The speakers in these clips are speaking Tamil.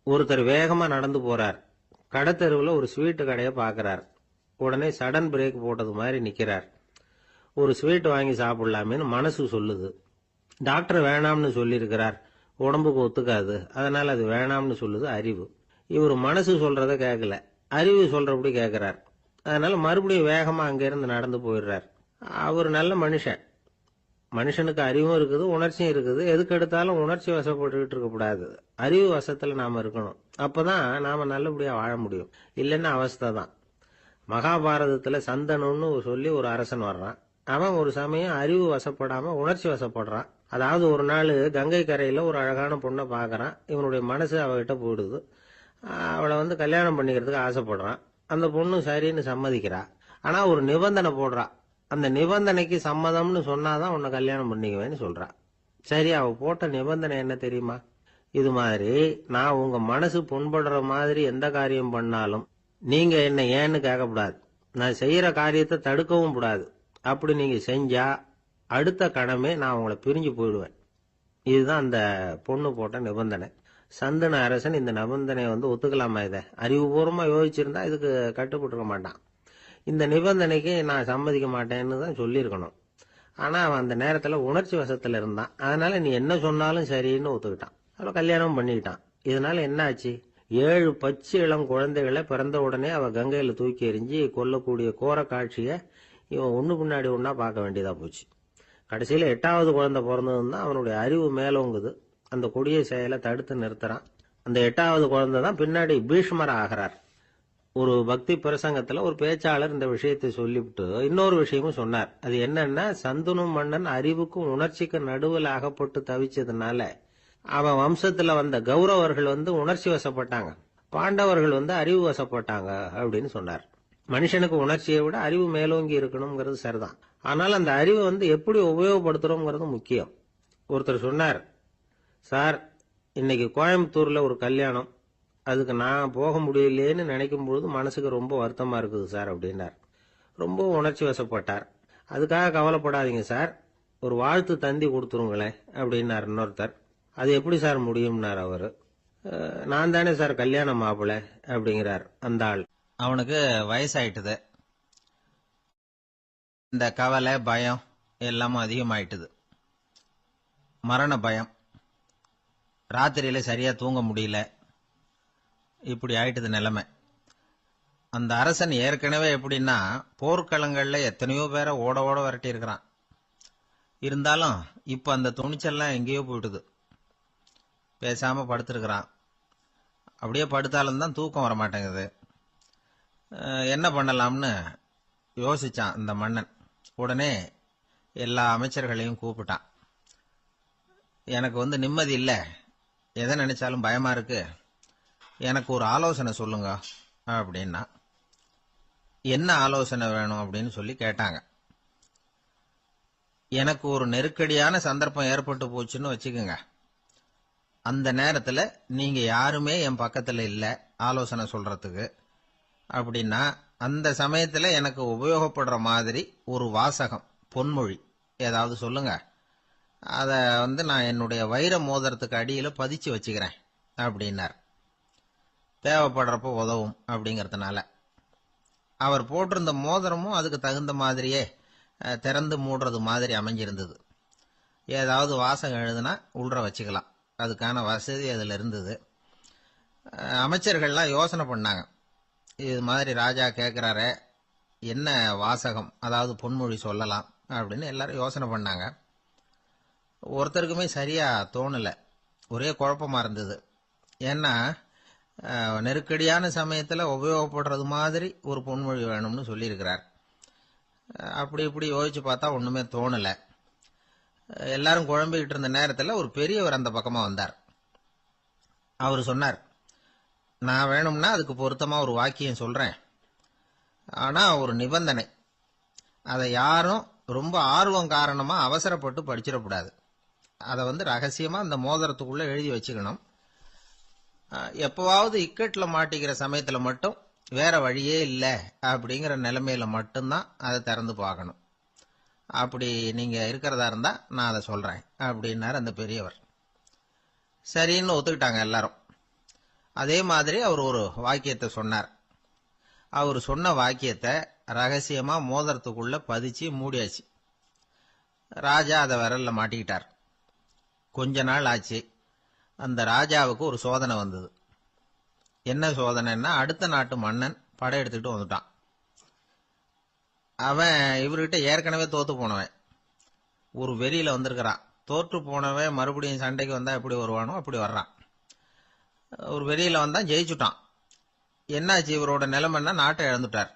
ஒருத்தர் வேகமா நடந்து போறார். கடத்தெருவுல ஒரு ஸ்வீட்டு கடையை பார்க்கறார். உடனே சடன் பிரேக் போட்டது மாதிரி நிக்கிறார். ஒரு ஸ்வீட் வாங்கி சாப்பிடலாமேன்னு மனசு சொல்லுது. டாக்டர் வேணாம்னு சொல்லியிருக்கிறார், உடம்புக்கு ஒத்துக்காது, அதனால அது வேணாம்னு சொல்லுது அறிவு. இவர் மனசு சொல்றத கேட்கல, அறிவு சொல்றபடி கேட்கிறார். அதனால மறுபடியும் வேகமா அங்கிருந்து நடந்து போயிடுறார். அவர் நல்ல மனுஷன். மனுஷனுக்கு அறிவும் இருக்குது, உணர்ச்சியும் இருக்குது. எதுக்கு எடுத்தாலும் உணர்ச்சி வசப்பட்டுக்கிட்டு இருக்கக்கூடாது. அறிவு வசத்துல நாம இருக்கணும். அப்பதான் நாம நல்லபடியா வாழ முடியும். இல்லைன்னா அவஸ்தை தான். மகாபாரதத்துல சந்தனுன்னு சொல்லி ஒரு அரசன் வர்றான். அவன் ஒரு சமயம் அறிவு வசப்படாம உணர்ச்சி வசப்படுறான். அதாவது ஒரு நாள் கங்கை கரையில ஒரு அழகான பொண்ணை பார்க்கறான். இவனுடைய மனசு அவகிட்ட போயிடுது. அவளை கல்யாணம் பண்ணிக்கிறதுக்கு ஆசைப்படுறான். அந்த பொண்ணு சரின்னு சம்மதிக்கிறா. ஆனா ஒரு நிபந்தனை போடுறா. அந்த நிபந்தனைக்கு சம்மதம்னு சொன்னாதான் உன்னை கல்யாணம் பண்ணிக்குவேன்னு சொல்றா. சரி, அவ போட்ட நிபந்தனை என்ன தெரியுமா? இது மாதிரி நான் உங்க மனசு புண்படுற மாதிரி எந்த காரியம் பண்ணாலும் நீங்க என்ன ஏன்னு கேட்கக்கூடாது. நான் செய்யற காரியத்தை தடுக்கவும் கூடாது. அப்படி நீங்க செஞ்சா அடுத்த கணமே நான் உங்களை பிரிஞ்சு போயிடுவேன். இதுதான் அந்த பொண்ணு போட்ட நிபந்தனை. சந்தன அரசன் இந்த நிபந்தனையை ஒத்துக்கலாமா? இதை அறிவுபூர்வமா யோசிச்சிருந்தா இதுக்கு கட்டுப்பட்டுருக்க மாட்டான். இந்த நிபந்தனைக்கு நான் சம்மதிக்க மாட்டேன்னு தான் சொல்லியிருக்கணும். ஆனா அவன் அந்த நேரத்துல உணர்ச்சி வசத்துல இருந்தான். அதனால நீ என்ன சொன்னாலும் சரின்னு ஒத்துக்கிட்டான். அவளை கல்யாணம் பண்ணிக்கிட்டான். இதனால என்ன ஆச்சு? 7 பச்சை இளம் குழந்தைகளை பிறந்த உடனே அவ கங்கையில தூக்கி எறிஞ்சு கொல்லக்கூடிய கோர காட்சிய இவன் ஒண்ணு பின்னாடி ஒன்னா பார்க்க வேண்டியதா போச்சு. கடைசியில 8வது குழந்தை பிறந்ததுன்னு தான் அவனுடைய அறிவு மேலோங்குது. அந்த கொடிய செயலை தடுத்து நிறுத்துறான். அந்த 8வது குழந்தை தான் பின்னாடி பீஷ்மர் ஆகிறார். ஒரு பக்தி பிரசங்கத்துல ஒரு பேச்சாளர் இந்த விஷயத்தை சொல்லிவிட்டு இன்னொரு விஷயமும் சொன்னார். அது என்னன்னா, சந்தனு மன்னன் அறிவுக்கும் உணர்ச்சிக்கும் நடுவில் அகப்பட்டு தவிச்சதுனால அவன் வம்சத்துல வந்த கௌரவர்கள் உணர்ச்சி வசப்பட்டாங்க, பாண்டவர்கள் அறிவு வசப்பட்டாங்க அப்படின்னு சொன்னார். மனுஷனுக்கு உணர்ச்சியை விட அறிவு மேலோங்கி இருக்கணுங்கிறது சரிதான். ஆனால் அந்த அறிவை எப்படி உபயோகப்படுத்துறோம்ங்கிறது முக்கியம். ஒருத்தர் சொன்னார், சார் இன்னைக்கு கோயம்புத்தூர்ல ஒரு கல்யாணம், அதுக்கு நான் போக முடியலேன்னு நினைக்கும் பொழுது மனசுக்கு ரொம்ப வருத்தமா இருக்குது சார் அப்படின்னார். ரொம்ப உணர்ச்சி வசப்பட்டார். அதுக்காக கவலைப்படாதீங்க சார், ஒரு வாழ்த்து தந்தி கொடுத்துருங்களேன் அப்படின்னார் இன்னொருத்தர். அது எப்படி சார் முடியும்னார் அவரு. நான் தானே சார் கல்யாண மாப்பிள்ளை அப்படிங்கிறார் அந்த ஆள். அவனுக்கு வயசாயிட்டுது. இந்த கவலை பயம் எல்லாமும் அதிகமாயிட்டுது. மரண பயம், ராத்திரியில சரியா தூங்க முடியல, இப்படி ஆயிட்டது நிலைமை. அந்த அரசன் ஏற்கனவே எப்படின்னா போர்க்களங்கள்ல எத்தனையோ பேரை ஓட ஓட விரட்டி இருக்கிறான். இருந்தாலும் இப்ப அந்த துணிச்சல்லாம் எங்கேயோ போயிட்டுது. பேசாம படுத்திருக்கிறான். அப்படியே படுத்தாலும் தான் தூக்கம் வரமாட்டேங்குது. என்ன பண்ணலாம்னு யோசிச்சான் இந்த மன்னன். உடனே எல்லா அமைச்சர்களையும் கூப்பிட்டான். எனக்கு நிம்மதி இல்லை, எதை நினைச்சாலும் பயமா இருக்கு, எனக்கு ஒரு ஆலோசனை சொல்லுங்க அப்படின்னா. என்ன ஆலோசனை வேணும் அப்படின்னு சொல்லி கேட்டாங்க. எனக்கு ஒரு நெருக்கடியான சந்தர்ப்பம் ஏற்பட்டு போச்சுன்னு வச்சுக்கோங்க. அந்த நேரத்துல நீங்க யாருமே என் பக்கத்துல இல்ல ஆலோசனை சொல்றதுக்கு அப்படின்னா, அந்த சமயத்துல எனக்கு உபயோகப்படுற மாதிரி ஒரு வாசகம், பொன்மொழி ஏதாவது சொல்லுங்க. அத நான் என்னுடைய வைர மோதிரத்துக்கு அடியில பதிச்சு வச்சுக்கிறேன் அப்படின்னார். தேவைப்படுறப்போ உதவும் அப்படிங்கறதுனால. அவர் போட்டிருந்த மோதிரமும் அதுக்கு தகுந்த மாதிரியே திறந்து மூடுறது மாதிரி அமைஞ்சிருந்தது. ஏதாவது வாசகம் எழுதுனா உள்ற வச்சுக்கலாம், அதுக்கான வசதி அதுல இருந்தது. அமைச்சர்கள்லாம் யோசனை பண்ணாங்க. இது மாதிரி ராஜா கேட்கிறாரே, என்ன வாசகம், அதாவது பொன்மொழி சொல்லலாம் அப்படின்னு எல்லாரும் யோசனை பண்ணாங்க. ஒருத்தருக்குமே சரியா தோணல, ஒரே குழப்பமா இருந்தது. ஏன்னா நெருக்கடியான சமயத்துல உபயோகப்படுறது மாதிரி ஒரு பொன்மொழி வேணும்னு சொல்லியிருக்கிறார். அப்படி இப்படி யோசிச்சு பார்த்தா ஒண்ணுமே தோணல. எல்லாரும் குழம்பிக்கிட்டு இருந்த நேரத்துல ஒரு பெரியவர் அந்த பக்கமா வந்தார். அவர் சொன்னார், நான் வேணும்னா அதுக்கு பொருத்தமா ஒரு வாக்கியம் சொல்றேன், ஆனா ஒரு நிபந்தனை. அதை யாரும் ரொம்ப ஆர்வம் காரணமா அவசரப்பட்டு படிச்சிடக்கூடாது. அதை ரகசியமா அந்த மோதிரத்துக்குள்ள எழுதி வச்சுக்கணும். எப்பவாவது இக்கட்ல மாட்டிக்கிற சமயத்துல மட்டும் வேற வழியே இல்லை அப்படிங்கிற நிலைமையில மட்டும்தான் அதை திறந்து பார்க்கணும். அப்படி நீங்க இருக்கிறதா இருந்தா நான் அதை சொல்றேன் அப்படின்னாரு அந்த பெரியவர். சரின்னு ஒத்துக்கிட்டாங்க எல்லாரும். அதே மாதிரி அவர் ஒரு வாக்கியத்தை சொன்னார். அவர் சொன்ன வாக்கியத்தை ரகசியமா மோதிரத்துக்குள்ள பதிச்சு மூடியாச்சு. ராஜா அதை விரல்ல மாட்டிக்கிட்டார். கொஞ்ச நாள் ஆச்சு. அந்த ராஜாவுக்கு ஒரு சோதனை வந்தது. என்ன சோதனைன்னா, அடுத்த நாட்டு மன்னன் படையெடுத்துக்கிட்டு வந்துட்டான். அவன் இவர்கிட்ட ஏற்கனவே தோத்து போனவன், ஒரு வெறியில வந்திருக்கிறான். தோற்று போனவன் மறுபடியும் சண்டைக்கு வந்தா எப்படி வருவானோ அப்படி வர்றான். ஒரு வெறியில வந்தான், ஜெயிச்சுட்டான். என்னாச்சு இவரோட நிலைமைன்னா, நாட்டை இழந்துட்டார்,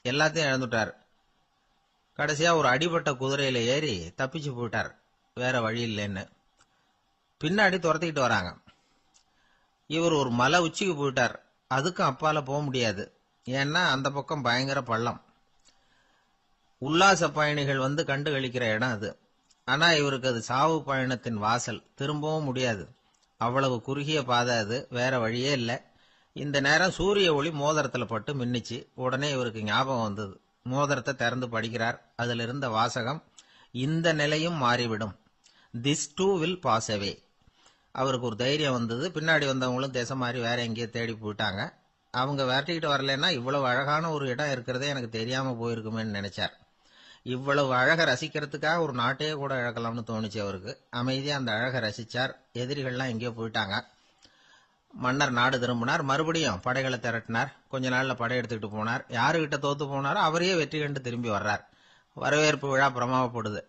எல்லாத்தையும் இழந்துட்டார். கடைசியா ஒரு அடிபட்ட குதிரையில ஏறி தப்பிச்சு போயிட்டார், வேற வழி இல்லைன்னு. பின்னாடி துரத்திக்கிட்டு வராங்க. இவர் ஒரு மலை உச்சிக்கு போயிட்டார். அதுக்கும் அப்பால போக முடியாது, ஏன்னா அந்த பக்கம் பயங்கர பள்ளம். உல்லாச பயணிகள் வந்து கண்டு கழிக்கிற இடம் அது. ஆனா இவருக்கு அது சாவு பயணத்தின் வாசல், திரும்பவும் முடியாது. அவ்வளவு குறுகிய பாதை அது, வேற வழியே இல்லை. இந்த நேரம் சூரிய ஒளி மோதிரத்துல பட்டு மின்னிச்சு. உடனே இவருக்கு ஞாபகம் வந்தது. மோதிரத்தை திறந்து படிக்கிறார். அதுல இருந்த வாசகம், இந்த நிலையும் மாறிவிடும், this too will pass away. அவருக்கு ஒரு தைரியம் வந்தது. பின்னாடி வந்தவங்களும் திசை மாறி வேற எங்கேயோ தேடி போயிட்டாங்க. அவங்க விரட்டிக்கிட்டு வரலன்னா இவ்வளவு அழகான ஒரு இடம் இருக்கிறதே எனக்கு தெரியாம போயிருக்குமேன்னு நினைச்சார். இவ்வளவு அழகை ரசிக்கிறதுக்காக ஒரு நாட்டையே கூட இழக்கலாம்னு தோணுச்சு அவருக்கு. அமைதியா அந்த அழகை ரசிச்சார். எதிரிகள்லாம் எங்கேயோ போயிட்டாங்க. மன்னர் நாடு திரும்பினார். மறுபடியும் படைகளை திரட்டினார். கொஞ்ச நாள்ல படை எடுத்துக்கிட்டு போனார். யாருகிட்ட தோத்து போனாரோ அவரையே வெற்றி கண்டு திரும்பி வர்றார். வரவேற்பு விழா பிரமாவப்படுது.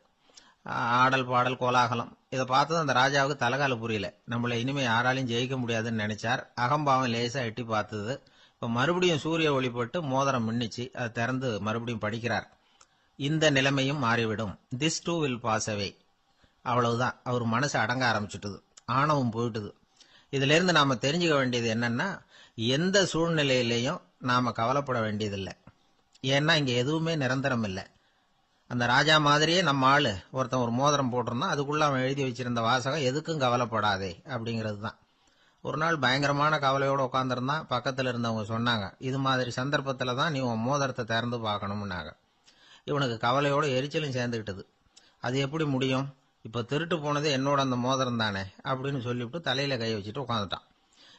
ஆடல் பாடல் கோலாகலம். இதை பார்த்ததும் அந்த ராஜாவுக்கு தலைகால புரியல. நம்மளை இனிமே யாராலையும் ஜெயிக்க முடியாதுன்னு நினைச்சார். அகம்பாவம் லேசா எட்டி பார்த்தது. இப்ப மறுபடியும் சூரிய ஒளிப்பட்டு மோதிரம் மின்னிச்சு. அதை திறந்து மறுபடியும் படிக்கிறார். இந்த நிலைமையும் மாறிவிடும், this too will pass away. அவ்வளவுதான். அவர் மனசு அடங்க ஆரம்பிச்சுட்டுது, ஆணவம் போயிட்டுது. இதுல இருந்து நாம தெரிஞ்சுக்க வேண்டியது என்னன்னா, எந்த சூழ்நிலையிலையும் நாம கவலைப்பட வேண்டியதில்லை. ஏன்னா இங்க எதுவுமே நிரந்தரம் இல்லை. அந்த ராஜா மாதிரியே நம்ம ஆளு ஒருத்தன் ஒரு மோதிரம் போட்டிருந்தான். அதுக்குள்ள அவன் எழுதி வச்சிருந்த வாசகம், எதுக்கும் கவலைப்படாதே அப்படிங்கிறது தான். ஒரு நாள் பயங்கரமான கவலையோட உட்காந்துருந்தான். பக்கத்துல இருந்தவங்க சொன்னாங்க, இது மாதிரி சந்தர்ப்பத்துல தான் நீ உன் மோதிரத்தை திறந்து பார்க்கணும்னாங்க. இவனுக்கு கவலையோட எரிச்சலும் சேர்ந்துகிட்டது. அது எப்படி முடியும், இப்ப திருட்டு போனது என்னோட அந்த மோதிரம் தானே அப்படின்னு சொல்லிவிட்டு தலையில கை வச்சுட்டு உட்காந்துட்டான்.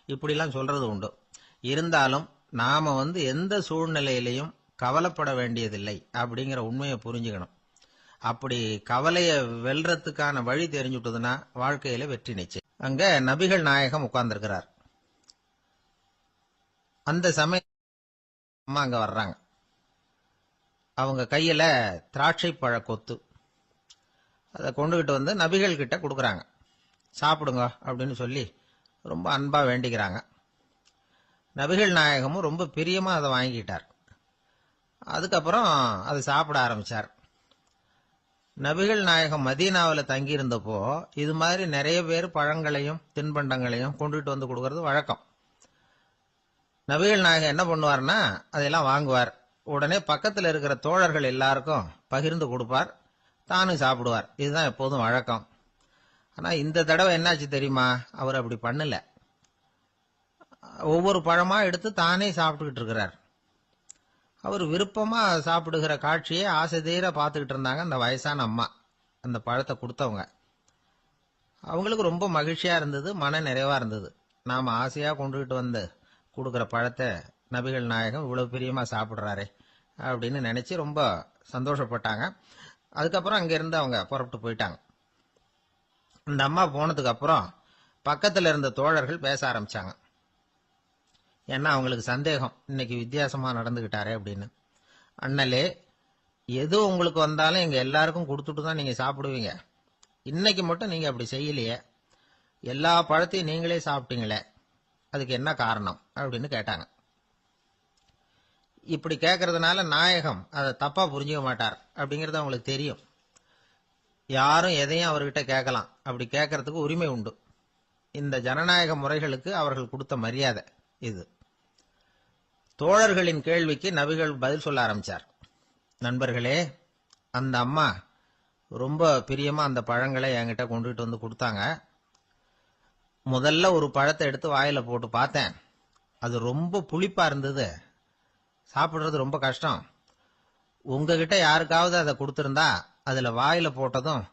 இப்படிலாம் சொல்றது உண்டு. இருந்தாலும் நாம எந்த சூழ்நிலையிலையும் கவலைப்பட வேண்டியதில்லை அப்படிங்கிற உண்மையை புரிஞ்சுக்கணும். அப்படி கவலைய வெல்றதுக்கான வழி தெரிஞ்சுட்டதுன்னா வாழ்க்கையில வெற்றி நிச்சயம். அங்க நபிகள் நாயகம் உட்கார்ந்திருக்கிறார். அந்த சமயம் அம்மா அங்க வர்றாங்க. அவங்க கையில திராட்சை பழ கொத்து, அதை கொண்டுகிட்டு நபிகள் கிட்ட கொடுக்குறாங்க. சாப்பிடுங்க அப்படின்னு சொல்லி ரொம்ப அன்பா வேண்டிக்கிறாங்க. நபிகள் நாயகமும் ரொம்ப பிரியமா அதை வாங்கிக்கிட்டார். அதுக்கப்புறம் அதை சாப்பிட ஆரம்பிச்சார். நபிகள் நாயகம் மதீனாவில் தங்கியிருந்தப்போ இது மாதிரி நிறைய பேர் பழங்களையும் தின்பண்டங்களையும் கொண்டுகிட்டு வந்து கொடுக்கறது வழக்கம். நபிகள் நாயகம் என்ன பண்ணுவார்னா, அதையெல்லாம் வாங்குவார். உடனே பக்கத்தில் இருக்கிற தோழர்கள் எல்லாருக்கும் பகிர்ந்து கொடுப்பார், தானும் சாப்பிடுவார். இதுதான் எப்போதும் வழக்கம். ஆனா இந்த தடவை என்னாச்சு தெரியுமா, அவர் அப்படி பண்ணல. ஒவ்வொரு பழமா எடுத்து தானே சாப்பிட்டுக்கிட்டு இருக்கிறார். அவர் விருப்பமா சாப்பிடுகிற காட்சியை ஆசை தீர பார்த்துக்கிட்டு இருந்தாங்க அந்த வயசான அம்மா, அந்த பழத்தை கொடுத்தவங்க. அவங்களுக்கு ரொம்ப மகிழ்ச்சியா இருந்தது, மன நிறைவா இருந்தது. நாம ஆசையா கொண்டுகிட்டு வந்து கொடுக்குற பழத்தை நபிகள் நாயகம் இவ்வளவு பிரியமா சாப்பிடுறாரே அப்படின்னு நினைச்சு ரொம்ப சந்தோஷப்பட்டாங்க. அதுக்கப்புறம் அங்கிருந்து அவங்க புறப்பட்டு போயிட்டாங்க. அந்த அம்மா போனதுக்கு அப்புறம் பக்கத்துல இருந்த தோழர்கள் பேச ஆரம்பிச்சாங்க. ஏன்னா அவங்களுக்கு சந்தேகம், இன்னைக்கு வித்தியாசமா நடந்துகிட்டாரே அப்படின்னு. அண்ணலே, எது உங்களுக்கு வந்தாலும் எங்க எல்லாருக்கும் கொடுத்துட்டு தான் நீங்க சாப்பிடுவீங்க. இன்னைக்கு மட்டும் நீங்க அப்படி செய்யலையே, எல்லா பழத்தையும் நீங்களே சாப்பிட்டீங்களே, அதுக்கு என்ன காரணம் அப்படின்னு கேட்டாங்க. இப்படி கேட்கறதுனால நாயகம் அதை தப்பா புரிஞ்சுக்க மாட்டார் அப்படிங்கறது அவங்களுக்கு தெரியும். யாரும் எதையும் அவர்கிட்ட கேட்கலாம், அப்படி கேட்கறதுக்கு உரிமை உண்டு. இந்த ஜனநாயக முறைகளுக்கு அவர்கள் கொடுத்த மரியாதை இது. தோழர்களின் கேள்விக்கு நபிகள் பதில் சொல்ல ஆரம்பிச்சார். நண்பர்களே, அந்த அம்மா ரொம்ப பிரியமா அந்த பழங்களை என்கிட்ட கொண்டுகிட்டு வந்து கொடுத்தாங்க. முதல்ல ஒரு பழத்தை எடுத்து வாயில போட்டு பார்த்தேன். அது ரொம்ப புளிப்பா இருந்தது, சாப்பிடுறது ரொம்ப கஷ்டம். உங்ககிட்ட யாருக்காவது அதை கொடுத்திருந்தா அதுல வாயில போட்டதும்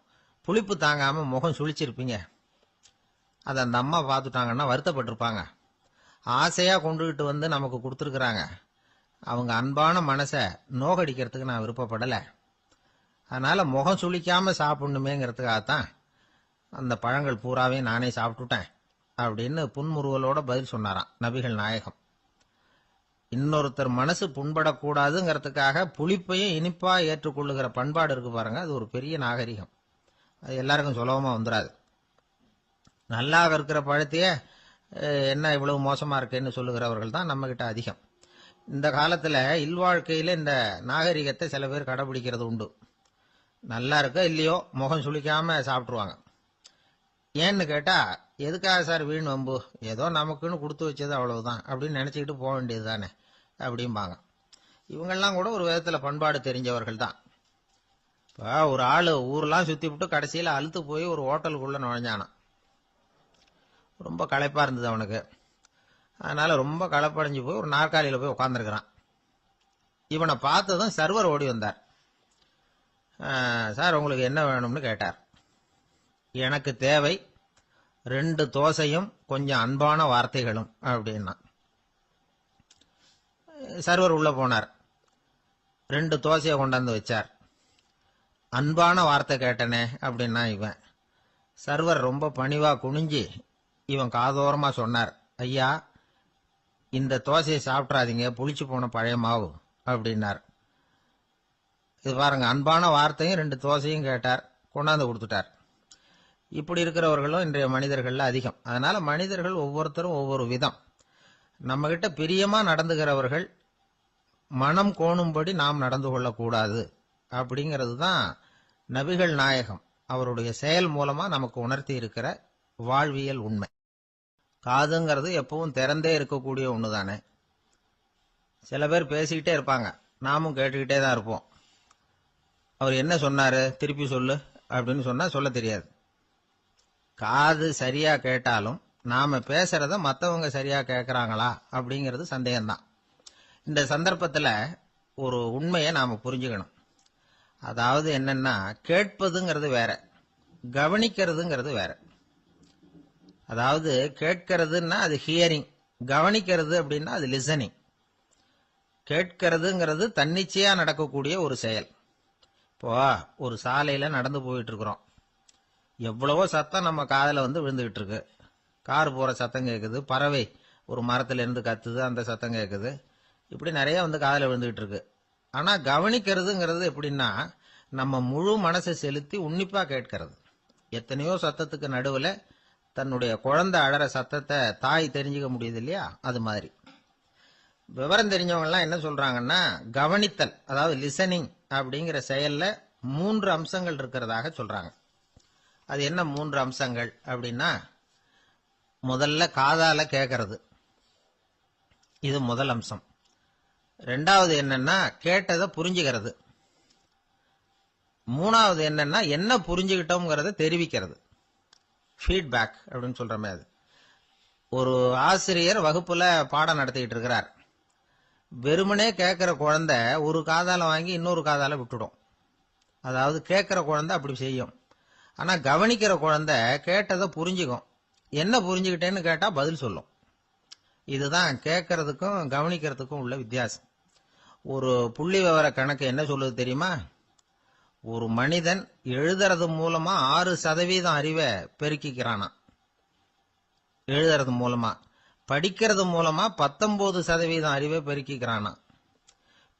புளிப்பு தாங்காம முகம் சுழிச்சிருப்பீங்க. அதை அந்த அம்மா பார்த்துட்டாங்கன்னா வருத்தப்பட்டிருப்பாங்க. ஆசையா கொண்டுகிட்டு வந்து நமக்கு கொடுத்துருக்குறாங்க. அவங்க அன்பான மனசை நோகடிக்கிறதுக்கு நான் விருப்பப்படலை. அதனால முகம் சுளிக்காம சாப்பிடணுமேங்கிறதுக்காகத்தான் அந்த பழங்கள் பூராவே நானே சாப்பிட்டுட்டேன் அப்படின்னு புன்முறுவலோட பதில் சொன்னாராம் நபிகள் நாயகம். இன்னொருத்தர் மனசு புண்படக்கூடாதுங்கிறதுக்காக புளிப்பையும் இனிப்பா ஏற்றுக்கொள்ளுகிற பண்பாடு இருக்கு பாருங்க, அது ஒரு பெரிய நாகரிகம். அது எல்லாருக்கும் சுலபமா வந்துடாது. நல்லா இருக்கிற பழத்தையே என்ன இவ்வளவு மோசமா இருக்கேன்னு சொல்லுகிறவர்கள் தான் நம்ம கிட்ட அதிகம். இந்த காலத்துல இல்வாழ்க்கையில இந்த நாகரிகத்தை சில பேர் கடைபிடிக்கிறது உண்டு. நல்லா இருக்க இல்லையோ முகம் சுளிக்காம சாப்பிட்டுருவாங்க. ஏன்னு கேட்டா, எதுக்காக சார் வீண் வம்பு, ஏதோ நமக்குன்னு கொடுத்து வச்சது அவ்வளவுதான் அப்படின்னு நினைச்சுக்கிட்டு போக வேண்டியது தானே அப்படிம்பாங்க. இவங்கெல்லாம் கூட ஒரு விதத்துல பண்பாடு தெரிஞ்சவர்கள் தான். இப்போ ஒரு ஆளு ஊரெல்லாம் சுத்தி விட்டு கடைசியில் அழுத்து போய் ஒரு ஹோட்டலுக்குள்ள நுழைஞ்சானான். ரொம்ப களைப்பா இருந்தது அவனுக்கு. அதனால ரொம்ப களைப்படைஞ்சு போய் ஒரு நாற்காலியில போய் உட்காந்துருக்கிறான். இவனை பார்த்ததும் சர்வர் ஓடி வந்தார். சார் உங்களுக்கு என்ன வேணும்னு கேட்டார். எனக்கு தேவை 2 தோசையும் கொஞ்சம் அன்பான வார்த்தைகளும் அப்படின்னா. சர்வர் உள்ள போனார். 2 தோசையை கொண்டாந்து வச்சார். அன்பான வார்த்தை கேட்டனே அப்படின்னா இவன். சர்வர் ரொம்ப பணிவா குனிஞ்சு இவன் காதோரமா சொன்னார், ஐயா இந்த தோசையை சாப்பிட்றாதீங்க, புளிச்சு போன பழைய மாவு அப்படின்னார். இது பாருங்க, அன்பான வார்த்தையும் 2 தோசையும் கேட்டார், கொண்டாந்து கொடுத்துட்டார். இப்படி இருக்கிறவர்களும் இன்றைய மனிதர்கள்ல அதிகம். அதனால மனிதர்கள் ஒவ்வொருத்தரும் ஒவ்வொரு விதம். நம்ம கிட்ட பிரியமா நடந்துகிறவர்கள் மனம் கோணும்படி நாம் நடந்து கொள்ளக்கூடாது அப்படிங்கிறது தான் நபிகள் நாயகம் அவருடைய செயல் மூலமா நமக்கு உணர்த்தி இருக்கிற வாழ்வியல் உண்மை. காதுங்கிறது எப்பவும் திறந்தே இருக்கக்கூடிய ஒண்ணுதானே. சில பேர் பேசிக்கிட்டே இருப்பாங்க, நாமும் கேட்டுக்கிட்டே தான் இருப்போம். அவர் என்ன சொன்னாரு திருப்பி சொல்லு அப்படின்னு சொன்னா சொல்ல தெரியாது. காது சரியா கேட்டாலும் நாம பேசுறத மற்றவங்க சரியா கேட்கறாங்களா அப்படிங்கிறது சந்தேகம்தான். இந்த சந்தர்ப்பத்தில் ஒரு உண்மையை நாம புரிஞ்சுக்கணும். அதாவது என்னன்னா, கேட்பதுங்கிறது வேற, கவனிக்கிறதுங்கிறது வேற. அதாவது கேட்கறதுன்னா அது ஹியரிங், கவனிக்கிறது அப்படின்னா அது லிசனிங். கேட்கறதுங்கிறது தன்னிச்சையா நடக்கக்கூடிய ஒரு செயல். இப்போ ஒரு சாலையில நடந்து போயிட்டு இருக்கிறோம். எவ்வளவோ சத்தம் நம்ம காதுல வந்து விழுந்துகிட்டு இருக்கு. கார் போற சத்தம் கேட்குது, பறவை ஒரு மரத்துல இருந்து கத்துது, அந்த சத்தம் கேட்குது. இப்படி நிறைய வந்து காதுல விழுந்துகிட்டு இருக்கு. ஆனா கவனிக்கிறதுங்கிறது எப்படின்னா, நம்ம முழு மனசை செலுத்தி உன்னிப்பா கேட்கறது. எத்தனையோ சத்தத்துக்கு நடுவுல தன்னுடைய குழந்தை அழற சத்தத்தை தாய் தெரிஞ்சுக்க முடியுது இல்லையா, அது மாதிரி. விவரம் தெரிஞ்சவங்க எல்லாம் என்ன சொல்றாங்கன்னா, கவனித்தல் அதாவது லிசனிங் அப்படிங்கிற செயல்ல 3 அம்சங்கள் இருக்கிறதாக சொல்றாங்க. அது என்ன 3 அம்சங்கள் அப்படின்னா, முதல்ல காதால கேட்கறது, இது முதல் அம்சம். 2வது என்னன்னா கேட்டதை புரிஞ்சுக்கிறது. 3வது என்னன்னா என்ன புரிஞ்சுக்கிட்டோம்ங்கிறத தெரிவிக்கிறது, ஃபீட்பேக் அப்படின்னு சொல்றமே. அது ஒரு ஆசிரியர் வகுப்புல பாடம் நடத்திக்கிட்டு இருக்கிறார். வெறுமனே கேட்கிற குழந்தை ஒரு காதால வாங்கி இன்னொரு காதால விட்டுடும். அதாவது கேட்கிற குழந்தை அப்படி செய்யும். ஆனா கவனிக்கிற குழந்தை கேட்டதை புரிஞ்சுக்கும். என்ன புரிஞ்சுக்கிட்டேன்னு கேட்டா பதில் சொல்லும். இதுதான் கேட்கறதுக்கும் கவனிக்கிறதுக்கும் உள்ள வித்தியாசம். ஒரு புள்ளி விவர கணக்கு என்ன சொல்லுது தெரியுமா? ஒரு மனிதன் எழுதுறது மூலமா 6% அறிவை பெருக்கிக்கிறானா. எழுதுறது மூலமா. படிக்கிறது மூலமா 19% அறிவை பெருக்கிக்கிறானா.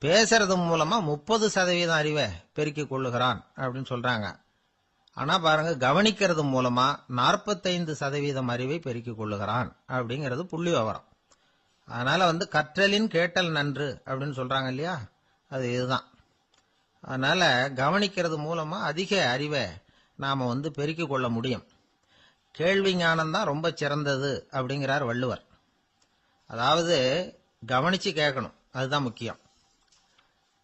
பேசுறது மூலமா 30% அறிவை பெருக்கிக் கொள்ளுகிறான் அப்படின்னு சொல்றாங்க. ஆனா பாருங்க, கவனிக்கிறது மூலமா 45% அறிவை பெருக்கிக் கொள்ளுகிறான் அப்படிங்கிறது புள்ளி விவரம். அதனால வந்து கற்றலின் கேட்டல் நன்று அப்படின்னு சொல்றாங்க இல்லையா, அது இதுதான். அதனால கவனிக்கிறது மூலமா அதிக அறிவை நாம வந்து பெருக்கிக் கொள்ள முடியும். கேள்வி ஞானம் தான் ரொம்ப சிறந்தது அப்படிங்கிறார் வள்ளுவர். அதாவது கவனிச்சு கேட்கணும், அதுதான் முக்கியம்.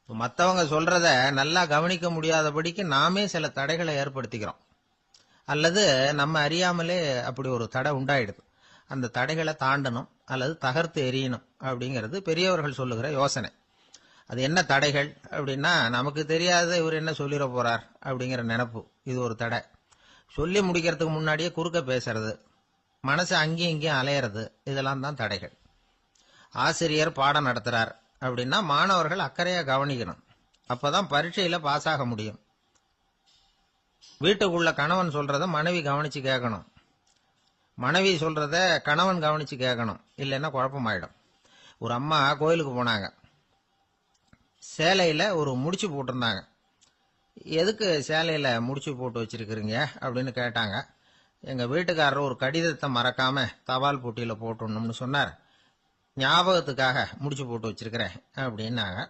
மற்றவங்க சொல்றத நல்லா கவனிக்க முடியாதபடிக்கு நாமே சில தடைகளை ஏற்படுத்திக்கிறோம். அல்லது நம்ம அறியாமலே அப்படி ஒரு தடை உண்டாயிடுது. அந்த தடைகளை தாண்டணும் அல்லது தகர்த்து எறியணும் அப்படிங்கிறது பெரியவர்கள் சொல்லுகிற யோசனை. அது என்ன தடைகள் அப்படின்னா, நமக்கு தெரியாத இவர் என்ன சொல்லிட போறார் அப்படிங்கிற நினைப்பு, இது ஒரு தடை. சொல்லி முடிக்கிறதுக்கு முன்னாடியே குறுக்க பேசுறது, மனசு அங்கேயும் இங்கேயும் அலையிறது, இதெல்லாம் தான் தடைகள். ஆசிரியர் பாடம் நடத்துறார் அப்படின்னா மாணவர்கள் அக்கறையா கவனிக்கணும். அப்பதான் பரீட்சையில பாஸ் ஆக முடியும். வீட்டுக்குள்ள கணவன் சொல்றத மனைவி கவனிச்சு கேட்கணும். மனைவி சொல்றத கணவன் கவனிச்சு கேட்கணும். இல்லைன்னா குழப்பமாயிடும். ஒரு அம்மா கோயிலுக்கு போனாங்க. சேலையில ஒரு முடிச்சு போட்டிருந்தாங்க. எதுக்கு சேலையில முடிச்சு போட்டு வச்சிருக்கிறீங்க அப்படின்னு கேட்டாங்க. எங்க வீட்டுக்காரர் ஒரு கடிதத்தை மறக்காம தபால் போட்டியில போட்டுடணும்னு சொன்னார். ஞாபகத்துக்காக முடிச்சு போட்டு வச்சிருக்கிறேன் அப்படின்னாங்க.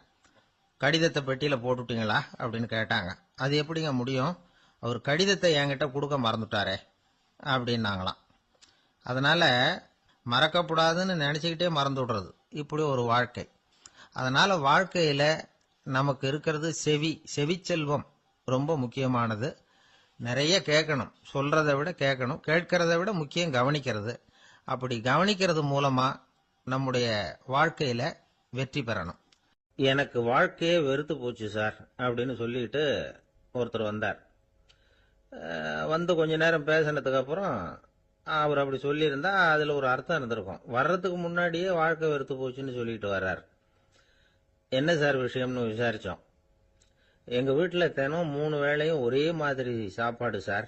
கடிதத்தை பெட்டியில போட்டுட்டீங்களா அப்படின்னு கேட்டாங்க. அது எப்படிங்க முடியும், அவர் கடிதத்தை என்கிட்ட கொடுக்க மறந்துட்டாரே அப்படின்னாங்களாம். அதனால மறக்கப்படாதுன்னு நினைச்சுக்கிட்டே மறந்து விடுறது இப்படி ஒரு வாழ்க்கை. அதனால வாழ்க்கையில நமக்கு இருக்கிறது செவிச்செல்வம் ரொம்ப முக்கியமானது. நிறைய கேட்கணும், சொல்றதை விட கேட்கணும், கேட்கறத விட முக்கியம் கவனிக்கிறது. அப்படி கவனிக்கிறது மூலமா நம்முடைய வாழ்க்கையில வெற்றி பெறணும். எனக்கு வாழ்க்கையே வெறுத்து போச்சு சார் அப்படின்னு சொல்லிட்டு ஒருத்தர் வந்தார். வந்து கொஞ்ச நேரம் பேசினதுக்கு அப்புறம் அவர் அப்படி சொல்லியிருந்தா அதுல ஒரு அர்த்தம் இருந்திருக்கும். வர்றதுக்கு முன்னாடியே வாழ்க்கை வெறுத்து போச்சுன்னு சொல்லிட்டு வர்றார். என்ன சார் விஷயம்னு விசாரிச்சோம். எங்க வீட்டுல தினம் 3 வேளையும் ஒரே மாதிரி சாப்பாடு சார்,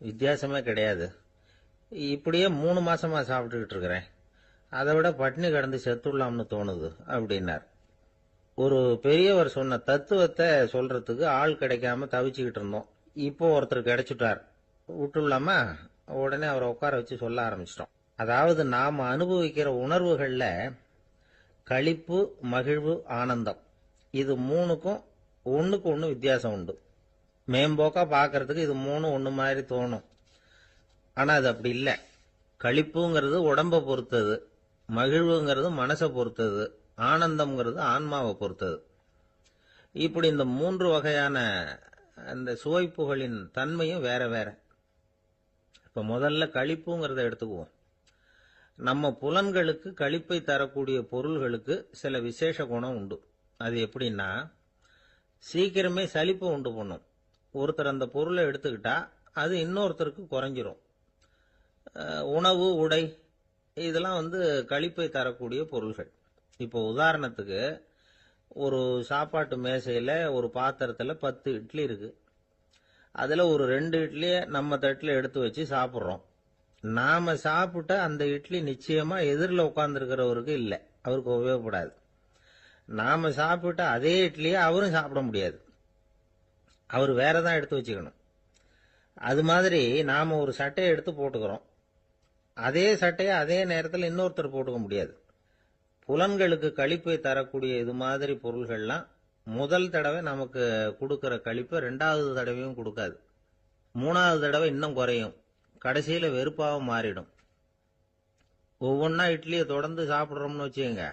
வித்தியாசமே கிடையாது. இப்படியே 3 மாசமா சாப்பிட்டுக்கிட்டு இருக்கிறேன். அதை விட பட்டினி கிடந்து செத்துடலாம்னு தோணுது அப்படின்னார். ஒரு பெரியவர் சொன்ன தத்துவத்தை சொல்றதுக்கு ஆள் கிடைக்காம தவிச்சுக்கிட்டு இருந்தோம். இப்போ ஒருத்தர் கிடைச்சிட்டார், விட்டுலாமா? உடனே அவரை உட்கார வச்சு சொல்ல ஆரம்பிச்சிட்டோம். அதாவது நாம அனுபவிக்கிற உணர்வுகள்ல களிப்பு, மகிழ்வு, ஆனந்தம், இது 3க்கும் ஒண்ணுக்கு ஒண்ணு வித்தியாசம் உண்டு. மேம்போக்கா பாக்கிறதுக்கு இது 3 ஒண்ணு மாதிரி தோணும். ஆனா அது அப்படி இல்லை. களிப்புங்கிறது உடம்ப பொறுத்தது, மகிழ்வுங்கிறது மனசை பொறுத்தது, ஆனந்தம்ங்கிறது ஆன்மாவை பொறுத்தது. இப்படி இந்த 3 வகையான அந்த சுவைப்புகளின் தன்மையும் வேற வேற. இப்ப முதல்ல களிப்புங்கிறத எடுத்துக்குவோம். நம்ம புலன்களுக்கு களிப்பை தரக்கூடிய பொருள்களுக்கு சில விசேஷ குணம் உண்டு. அது எப்படின்னா, சீக்கிரமே சலிப்பு உண்டு பண்ணும். ஒருத்தர் அந்த பொருளை எடுத்துக்கிட்டா அது இன்னொருத்தருக்கு குறைஞ்சிரும். உணவு, உடை, இதெல்லாம் களிப்பை தரக்கூடிய பொருள்கள். இப்போ உதாரணத்துக்கு, ஒரு சாப்பாட்டு மேசையில ஒரு பாத்திரத்துல 10 இட்லி இருக்கு. அதுல ஒரு 2 இட்லியை நம்ம தட்டுல எடுத்து வச்சு சாப்பிட்றோம். நாம சாப்பிட்ட அந்த இட்லி நிச்சயமா எதிரில் உட்கார்ந்துருக்கிறவருக்கு இல்லை, அவருக்கு உபயோகப்படாது. நாம சாப்பிட்ட அதே இட்லியை அவரும் சாப்பிட முடியாது, அவர் வேறதான் எடுத்து வச்சுக்கணும். அது மாதிரி நாம ஒரு சட்டையை எடுத்து போட்டுக்கிறோம், அதே சட்டையை அதே நேரத்தில் இன்னொருத்தர் போட்டுக்க முடியாது. புலன்களுக்கு களிப்பை தரக்கூடிய இது மாதிரி பொருள்கள்லாம் முதல் தடவை நமக்கு கொடுக்கிற களிப்பை 2வது தடவையும் கொடுக்காது. 3வது தடவை இன்னும் குறையும், கடைசியில வெறுப்பாக மாறிடும். ஒவ்வொன்னா இட்லியை தொடர்ந்து சாப்பிட்றோம்னு வச்சுக்கோங்க,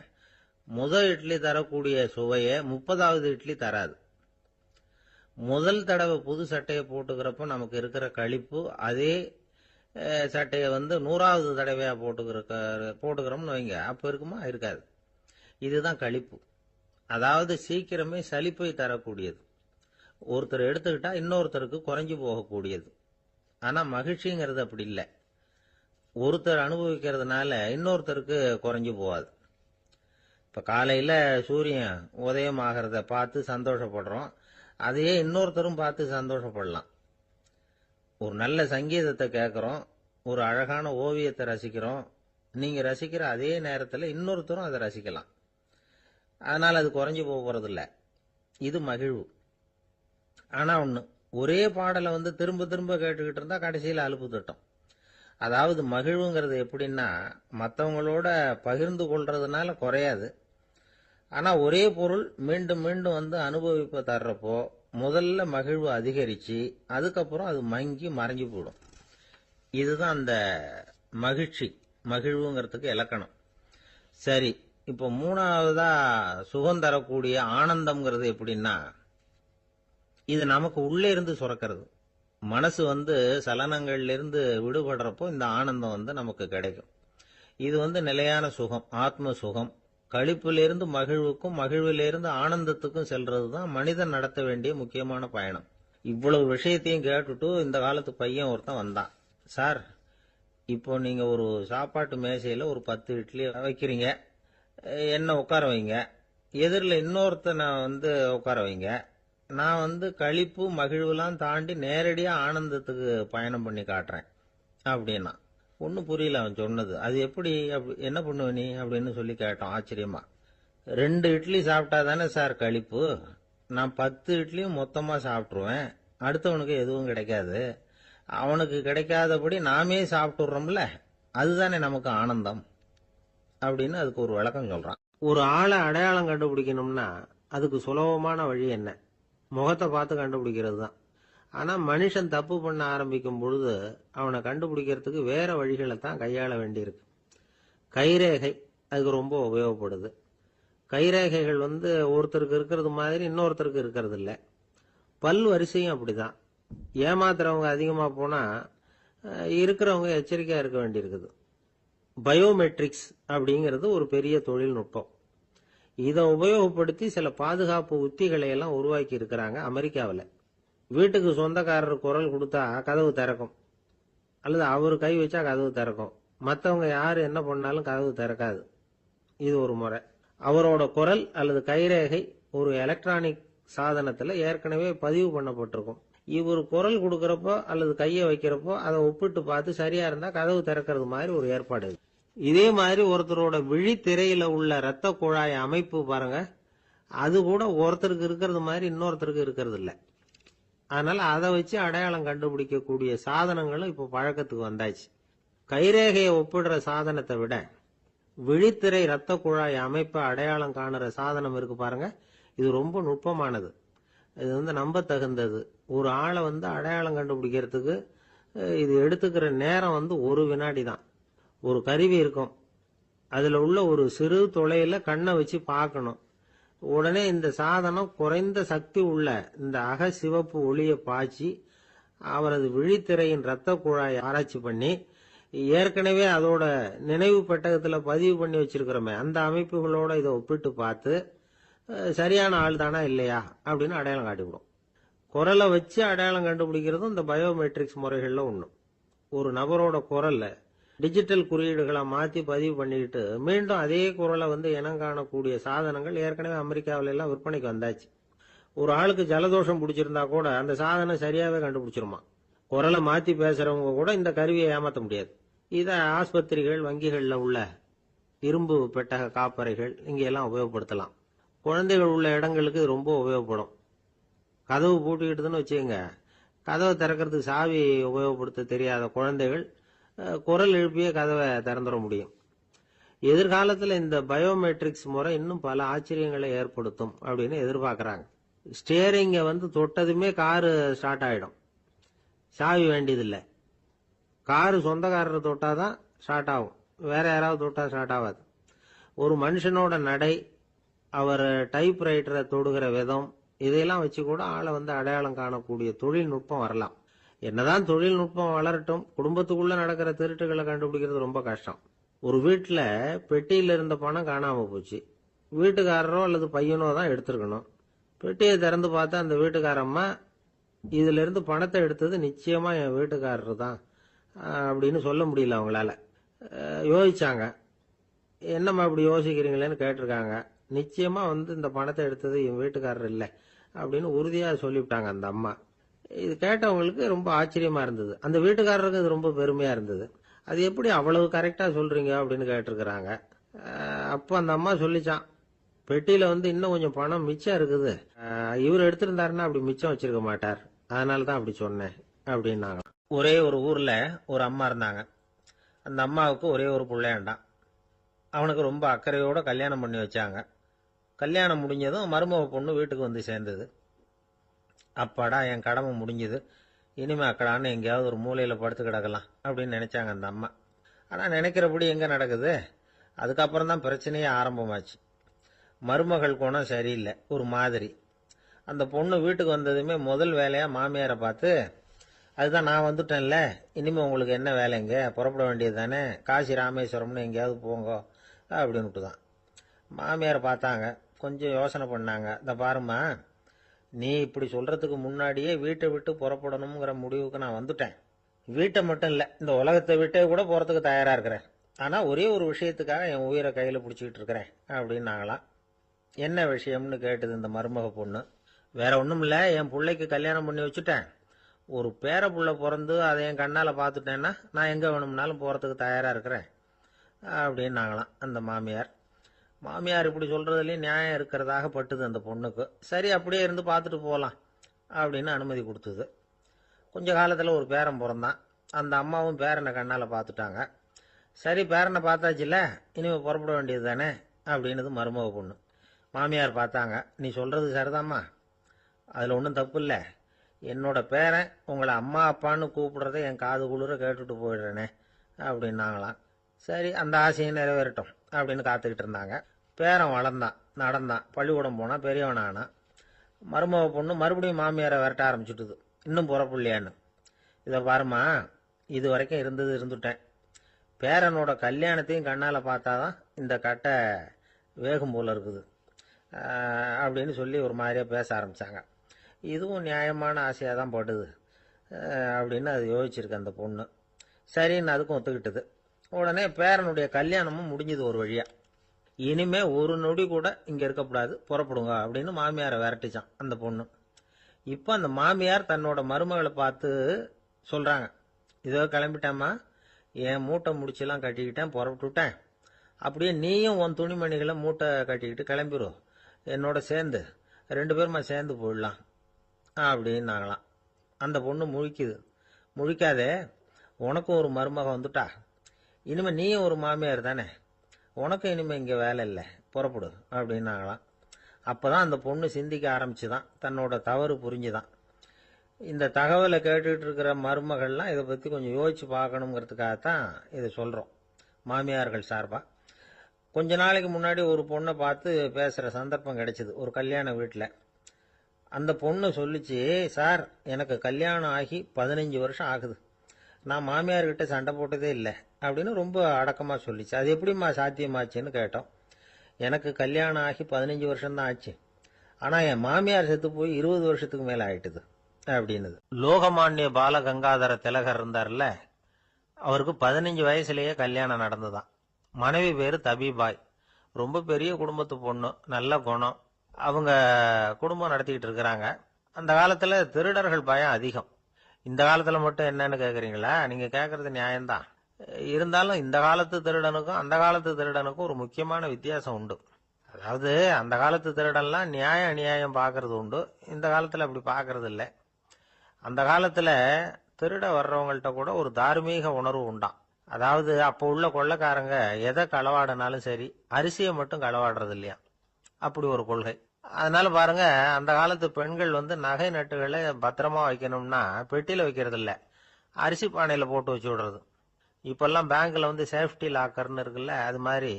முதல் இட்லி தரக்கூடிய சுவையை 30வது இட்லி தராது. முதல் தடவை புது சட்டையை போட்டுக்கிறப்ப நமக்கு இருக்கிற களிப்பு அதே சட்டையை 100வது தடவையா போட்டுக்கிறோம்னு வைங்க, அப்ப இருக்குமா? இருக்காது. இதுதான் களிப்பு. அதாவது சீக்கிரமே சலிப்பை தரக்கூடியது. ஒருத்தர் எடுத்துக்கிட்டா இன்னொருத்தருக்கு குறைஞ்சு போகக்கூடியது. ஆனா மகிழ்ச்சிங்கிறது அப்படி இல்லை. ஒருத்தர் அனுபவிக்கிறதுனால இன்னொருத்தருக்கு குறைஞ்சு போகாது. இப்ப காலையில சூரியன் உதயம் ஆகிறத பார்த்து சந்தோஷப்படுறோம், அதையே இன்னொருத்தரும் பார்த்து சந்தோஷப்படலாம். ஒரு நல்ல சங்கீதத்தை கேட்கிறோம், ஒரு அழகான ஓவியத்தை ரசிக்கிறோம், நீங்க ரசிக்கிற அதே நேரத்தில் இன்னொருத்தரும் அதை ரசிக்கலாம். அதனால அது குறைஞ்சு போறதில்ல. இது மகிழ்வு. ஆனா ஒண்ணு, ஒரே பாடலை திரும்ப திரும்ப கேட்டுக்கிட்டு இருந்தா கடைசியில் அலுப்பு தட்டும். அதாவது மகிழ்வுங்கிறது எப்படின்னா, மற்றவங்களோட பகிர்ந்து கொள்றதுனால குறையாது. ஆனா ஒரே பொருள் மீண்டும் மீண்டும் அனுபவிப்ப தர்றப்போ முதல்ல மகிழ்வு அதிகரிச்சு அதுக்கப்புறம் அது மங்கி மறைஞ்சு போடும். இதுதான் அந்த மகிழ்வுங்கிறதுக்கு இலக்கணம். சரி, இப்போ 3வதா சுகம் தரக்கூடிய ஆனந்தம்ங்கிறது எப்படின்னா, இது நமக்கு உள்ளே இருந்து சுரக்கிறது. மனசு சலனங்கள்ல இருந்து விடுபடுறப்போ இந்த ஆனந்தம் நமக்கு கிடைக்கும். இது நிலையான சுகம், ஆத்ம சுகம். களிப்பிலிருந்து மகிழ்வுக்கும், மகிழ்விலிருந்து ஆனந்தத்துக்கும் செல்றதுதான் மனிதன் நடத்த வேண்டிய முக்கியமான பயணம். இவ்வளவு விஷயத்தையும் கேட்டுட்டு இந்த காலத்து பையன் ஒருத்தன் வந்தான். சார், இப்போ நீங்க ஒரு சாப்பாட்டு மேசையில ஒரு 10 இட்லி வைக்கிறீங்க, என்ன உட்கார வைங்க, எதிரில் இன்னொருத்தனை உட்கார வைங்க. நான் களிப்பு மகிழ்வுலாம் தாண்டி நேரடியா ஆனந்தத்துக்கு பயணம் பண்ணி காட்டுறேன் அப்படின்னா. ஒன்றும் புரியல அவன் சொன்னது. அது எப்படி, என்ன பண்ணுவ நீ அப்படின்னு சொல்லி கேட்டோம் ஆச்சரியமா. 2 இட்லி சாப்பிட்டா தானே சார் களிப்பு, நான் 10 இட்லியும் மொத்தமா சாப்பிட்டுருவேன், அடுத்தவனுக்கு எதுவும் கிடைக்காது, அவனுக்கு கிடைக்காதபடி நாமே சாப்பிட்டுறோம்ல, அதுதானே நமக்கு ஆனந்தம் அப்படின்னு அதுக்கு ஒரு விளக்கம் சொல்றான். ஒரு ஆளை அடையாளம் கண்டுபிடிக்கணும்னா அதுக்கு சுலபமான வழி என்ன? முகத்தை பார்த்து கண்டுபிடிக்கிறது தான். ஆனா மனுஷன் தப்பு பண்ண ஆரம்பிக்கும் பொழுது அவனை கண்டுபிடிக்கிறதுக்கு வேற வழிகளை தான் கையாள வேண்டியிருக்கு. கைரேகை அதுக்கு ரொம்ப உபயோகப்படுது. கைரேகைகள் ஒருத்தருக்கு இருக்கிறது மாதிரி இன்னொருத்தருக்கு இருக்கிறது இல்லை. பல் வரிசையும் அப்படிதான். ஏமாத்துறவங்க அதிகமா போனா இருக்கிறவங்க எச்சரிக்கையா இருக்க வேண்டியிருக்குது. பயோமெட்ரிக்ஸ் அப்படிங்கிறது ஒரு பெரிய தொழில்நுட்பம். இதை உபயோகப்படுத்தி சில பாதுகாப்பு உத்திகளை எல்லாம் உருவாக்கி இருக்கிறாங்க அமெரிக்காவில். வீட்டுக்கு சொந்தக்காரர் குரல் கொடுத்தா கதவு திறக்கும், அல்லது அவர் கை வச்சா கதவு திறக்கும். மற்றவங்க யாரு என்ன பண்ணாலும் கதவு திறக்காது. இது ஒரு முறை. அவரோட குரல் அல்லது கைரேகை ஒரு எலக்ட்ரானிக் சாதனத்துல ஏற்கனவே பதிவு பண்ணப்பட்டிருக்கும். இவர் குரல் கொடுக்கறப்போ அல்லது கையை வைக்கிறப்போ அதை ஒப்பிட்டு பார்த்து சரியா இருந்தா கதவு திறக்கிறது மாதிரி ஒரு ஏற்பாடு. இதே மாதிரி ஒருத்தரோட விழித்திரையில உள்ள இரத்த குழாய் அமைப்பு பாருங்க, அது கூட ஒருத்தருக்கு இருக்கிறது மாதிரி இன்னொருத்தருக்கு இருக்கிறது இல்லை. அதனால அதை வச்சு அடையாளம் கண்டுபிடிக்கக்கூடிய சாதனங்களும் இப்போ பழக்கத்துக்கு வந்தாச்சு. கைரேகையை ஒப்பிடுற சாதனத்தை விட விழித்திரை இரத்த குழாய் அமைப்பை அடையாளம் காணுற சாதனம் இருக்கு பாருங்க, இது ரொம்ப நுட்பமானது. இது நம்ப தகுந்தது. ஒரு ஆளை அடையாளம் கண்டுபிடிக்கிறதுக்கு இது எடுத்துக்கிற நேரம் 1 வினாடி தான். ஒரு கருவி இருக்கும், அதுல உள்ள ஒரு சிறு துளையில கண்ணை வச்சு பார்க்கணும். உடனே இந்த சாதனம் குறைந்த சக்தி உள்ள இந்த அக சிவப்பு ஒளியை பாய்ச்சி அவரது விழித்திரையின் இரத்த குழாயை ஆராய்ச்சி பண்ணி ஏற்கனவே அதோட நினைவு பெட்டகத்துல பதிவு பண்ணி வச்சிருக்கிறோமே அந்த அமைப்புகளோட இதை ஒப்பிட்டு பார்த்து சரியான ஆள் தானா இல்லையா அப்படின்னு அடையாளம் காட்டிவிடும். குரலை வச்சு அடையாளம் கண்டுபிடிக்கிறதும் இந்த பயோமெட்ரிக்ஸ் முறைகள்ல ஒண்ணு. ஒரு நபரோட குரல்ல டிஜிட்டல் குறியீடுகளை மாத்தி பதிவு பண்ணிக்கிட்டு மீண்டும் அதே குரலை இனம் காணக்கூடிய சாதனங்கள் ஏற்கனவே அமெரிக்காவில எல்லாம் விற்பனைக்கு வந்தாச்சு. ஒரு ஆளுக்கு ஜலதோஷம் பிடிச்சிருந்தா கூட அந்த சாதனம் சரியாவே கண்டுபிடிச்சிருமா. குரலை மாத்தி பேசுறவங்க கூட இந்த கருவியை ஏமாற்ற முடியாது. இதை ஆஸ்பத்திரிகள், வங்கிகள்ல உள்ள இரும்பு பெட்டக காப்பறைகள் இங்கெல்லாம் உபயோகப்படுத்தலாம். குழந்தைகள் உள்ள இடங்களுக்கு இது ரொம்ப உபயோகப்படும். கதவு பூட்டிக்கிட்டுதுன்னு வச்சுக்கோங்க, கதவை திறக்கிறதுக்கு சாவி உபயோகப்படுத்த தெரியாத குழந்தைகள் குரல் எழுப்பிய கதவை திறந்துட முடியும். எதிர்காலத்தில் இந்த பயோமெட்ரிக்ஸ் முறை இன்னும் பல ஆச்சரியங்களை ஏற்படுத்தும் அப்படின்னு எதிர்பார்க்கறாங்க. ஸ்டியரிங்கை தொட்டதுமே காரு ஸ்டார்ட் ஆயிடும், சாவி வேண்டியதில்லை. காரு சொந்தக்காரரை தொட்டாதான் ஸ்டார்ட் ஆகும், வேற யாராவது தொட்டா ஸ்டார்ட் ஆகாது. ஒரு மனுஷனோட நடை, அவர் டைப்ரைட்டரை தொடுகிற விதம், இதையெல்லாம் வச்சு கூட ஆளை அடையாளம் காணக்கூடிய தொழில்நுட்பம் வரலாம். என்னதான் தொழில்நுட்பம் வளரட்டும், குடும்பத்துக்குள்ள நடக்கிற திருட்டுகளை கண்டுபிடிக்கிறது ரொம்ப கஷ்டம். ஒரு வீட்டுல பெட்டியில இருந்த பணம் காணாம போச்சு, வீட்டுக்காரரோ அல்லது பையனோ தான் எடுத்திருக்கணும். பெட்டியை திறந்து பார்த்தா அந்த வீட்டுக்காரம்மா இதுல இருந்து பணத்தை எடுத்தது நிச்சயமா என் வீட்டுக்காரரு தான் அப்படின்னு சொல்ல முடியல அவங்களால. யோசிச்சாங்க. என்னம்மா இப்படி யோசிக்கிறீங்களேன்னு கேட்டிருக்காங்க. நிச்சயமா இந்த பணத்தை எடுத்தது என் வீட்டுக்காரர் இல்லை அப்படின்னு உறுதியா சொல்லிவிட்டாங்க அந்த அம்மா. இது கேட்டவங்களுக்கு ரொம்ப ஆச்சரியமா இருந்தது. அந்த வீட்டுக்காரருக்கு இது ரொம்ப பெருமையா இருந்தது. அது எப்படி அவ்வளவு கரெக்டா சொல்றீங்க அப்படின்னு கேட்டிருக்கிறாங்க. அப்ப அந்த அம்மா சொல்லிச்சான், பெட்டியில இன்னும் கொஞ்சம் பணம் மிச்சம் இருக்குது, இவர் எடுத்திருந்தாருன்னா அப்படி மிச்சம் வச்சிருக்க மாட்டார், அதனாலதான் அப்படி சொன்னேன் அப்படின்னாங்க. ஒரே ஒரு ஊர்ல ஒரு அம்மா இருந்தாங்க. அந்த அம்மாவுக்கு ஒரே ஒரு பிள்ளையாண்டான். அவனுக்கு ரொம்ப அக்கறையோட கல்யாணம் பண்ணி வச்சாங்க. கல்யாணம் முடிஞ்சதும் மருமக பொண்ணு வீட்டுக்கு சேர்ந்தது. அப்பாடா, என் கடமை முடிஞ்சது, இனிமே அக்கடான்னு எங்கேயாவது ஒரு மூலையில படுத்து கிடக்கலாம் அப்படின்னு நினைச்சாங்க அந்த அம்மா. ஆனா நினைக்கிறபடி எங்க நடக்குது? அதுக்கப்புறம் தான் பிரச்சனையே ஆரம்பமாச்சு. மருமகள் குணம் சரியில்லை, ஒரு மாதிரி. அந்த பொண்ணு வீட்டுக்கு வந்ததுமே முதல் வேலையா மாமியாரை பார்த்து, அதுதான் நான் வந்துட்டேன்ல, இனிமே உங்களுக்கு என்ன வேலைங்க, புறப்பட வேண்டியது தானே, காசி ராமேஸ்வரம்னு எங்கேயாவது போங்க அப்படின்னுட்டு தான். மாமியாரை பார்த்தாங்க, கொஞ்சம் யோசனை பண்ணாங்க. இந்த பாருமா, நீ இப்படி சொல்றதுக்கு முன்னாடியே வீட்டை விட்டு புறப்படணுங்கிற முடிவுக்கு நான் வந்துட்டேன். வீட்டை மட்டும் இல்லை, இந்த உலகத்தை விட்டே கூட போறதுக்கு தயாரா இருக்கிறேன். ஆனா ஒரே ஒரு விஷயத்துக்காக என் உயிரை கையில பிடிச்சிக்கிட்டு இருக்கிறேன் அப்படின்னாங்களாம். என்ன விஷயம்னு கேட்டது இந்த மருமக பொண்ணு. வேற ஒண்ணும் இல்ல, என் பிள்ளைக்கு கல்யாணம் பண்ணி வச்சுட்டேன். ஒரு பேர புள்ள பிறந்து அதை என் கண்ணால பார்த்துட்டேன்னா நான் எங்க வேணும்னாலும் போறதுக்கு தயாரா இருக்கிறேன் அப்படின்னாங்களாம் அந்த மாமியார். மாமியார் இப்படி சொல்றதுலயும் நியாயம் இருக்கிறதாக பட்டுது அந்த பொண்ணுக்கு. சரி, அப்படியே இருந்து பார்த்துட்டு போகலாம் அப்படின்னு அனுமதி கொடுத்தது. கொஞ்ச காலத்துல ஒரு பேரன் பிறந்தான். அந்த அம்மாவும் பேரனை கண்ணால பார்த்துட்டாங்க. சரி, பேரனை பார்த்தாச்சுல, இனிமே புறப்பட வேண்டியது தானே அப்படின்னது மருமக பொண்ணு. மாமியார் பார்த்தாங்க. நீ சொல்றது சரிதாம்மா, அதுல ஒன்றும் தப்பு இல்லை. என்னோட பேரன் உங்களை அம்மா அப்பான்னு கூப்பிடுறதை என் காது குளிர கேட்டுட்டு போயிடுறேனே அப்படின்னாங்களாம். சரி, அந்த ஆசையை நிறைவேறட்டும் அப்படின்னு காத்துக்கிட்டு இருந்தாங்க. பேரன் வளர்ந்தான், நடந்தான், பள்ளிக்கூடம் போனா, பெரியவனானா. மருமக பொண்ணு மறுபடியும் மாமியாரை விரட்ட ஆரம்பிச்சுட்டுது. இன்னும் புறப்புள்ளையான்னு. இதை பாருமா, இது வரைக்கும் இருந்துட்டேன். பேரனோட கல்யாணத்தையும் கண்ணால பார்த்தாதான் இந்த கட்டை வேகும் போல இருக்குது அப்படின்னு சொல்லி ஒரு மாதிரியா பேச ஆரம்பிச்சாங்க. இதுவும் நியாயமான ஆசையாக தான் படுது அப்படின்னு அது யோசிச்சிருக்கு அந்த பொண்ணு. சரின்னு அதுக்கும் ஒத்துக்கிட்டது. உடனே பேரனுடைய கல்யாணமும் முடிஞ்சது ஒரு வழியா. இனிமே ஒரு நொடி கூட இங்க இருக்கக்கூடாது, புறப்படுங்க அப்படின்னு மாமியாரை விரட்டிச்சான் அந்த பொண்ணு. இப்ப அந்த மாமியார் தன்னோட மருமகளை பார்த்து சொல்றாங்க, இதோ கிளம்பிட்டேம்மா, என் மூட்டை முடிச்செல்லாம் கட்டிக்கிட்டேன், புறப்பட்டுட்டேன். அப்படியே நீயும் உன் துணிமணிகளை மூட்டை கட்டிக்கிட்டு கிளம்பிடும், என்னோட சேர்ந்து 2 பேருமா சேர்ந்து போயிடலாம் அப்படின்னாங்களாம். அந்த பொண்ணு முழிக்குது. முழிக்காதே, உனக்கும் ஒரு மருமக வந்துட்டா, இனிமே நீயும் ஒரு மாமியார் தானே, உனக்கும் இனிமே இங்க வேலை இல்லை, புறப்படு அப்படின்னாங்களாம். அப்பதான் அந்த பொண்ணு சிந்திக்க ஆரம்பிச்சுதான், தன்னோட தவறு புரிஞ்சுதான். இந்த தகவலை கேட்டுக்கிட்டு இருக்கிற மருமகள்லாம் இதை பத்தி கொஞ்சம் யோசிச்சு பார்க்கணுங்கிறதுக்காகத்தான் இதை சொல்றோம் மாமியார்கள் சார்பா. கொஞ்ச நாளைக்கு முன்னாடி ஒரு பொண்ணை பார்த்து பேசுற சந்தர்ப்பம் கிடைச்சது ஒரு கல்யாண வீட்டில். அந்த பொண்ணு சொல்லிச்சு, சார் எனக்கு கல்யாணம் ஆகி 15 வருஷம் ஆகுது, நான் மாமியார்கிட்ட சண்டை போட்டதே இல்லை அப்படின்னு ரொம்ப அடக்கமா சொல்லிச்சு. அது எப்படிம்மா சாத்தியமாச்சுன்னு கேட்டோம். எனக்கு கல்யாணம் ஆகி 15 வருஷம் தான் ஆச்சு, ஆனா என் மாமியார் செத்து போய் 20 வருஷத்துக்கு மேல ஆயிட்டுது அப்படின்னுது. லோகமானிய பாலகங்காதர திலகர் இருந்தார்ல, அவருக்கு 15 வயசுலயே கல்யாணம் நடந்துதான். மனைவி பேரு தபிபாய். ரொம்ப பெரிய குடும்பத்து பொண்ணு, நல்ல குணம். அவங்க குடும்பம் நடத்திக்கிட்டு இருக்கிறாங்க. அந்த காலத்துல திருடர்கள் பயம் அதிகம். இந்த காலத்துல மட்டும் என்னன்னு கேக்குறீங்களா? நீங்க கேக்குறது நியாயம்தான். இருந்தாலும் இந்த காலத்து திருடனுக்கும் அந்த காலத்து திருடனுக்கும் ஒரு முக்கியமான வித்தியாசம் உண்டு. அதாவது அந்த காலத்து திருடன்லாம் நியாயம் அநியாயம் பாக்குறது உண்டு, இந்த காலத்துல அப்படி பாக்குறது இல்லை. அந்த காலத்துல திருட வர்றவங்கள்ட்ட கூட ஒரு தார்மீக உணர்வு உண்டாம். அதாவது அப்போ உள்ள கொள்ளைக்காரங்க எதை களவாடினாலும் சரி, அரிசியை மட்டும் களவாடுறது இல்லையா, அப்படி ஒரு கொள்கை. அதனால பாருங்க, அந்த காலத்து பெண்கள் நகை நட்டுகளை பத்திரமா வைக்கணும்னா பெட்டியில வைக்கிறது இல்ல, அரிசி பானையில போட்டு வச்சு விடுறது. இப்பெல்லாம் பேங்க்ல சேஃப்டி லாக்கர்னு இருக்குல்ல, அது மாதிரி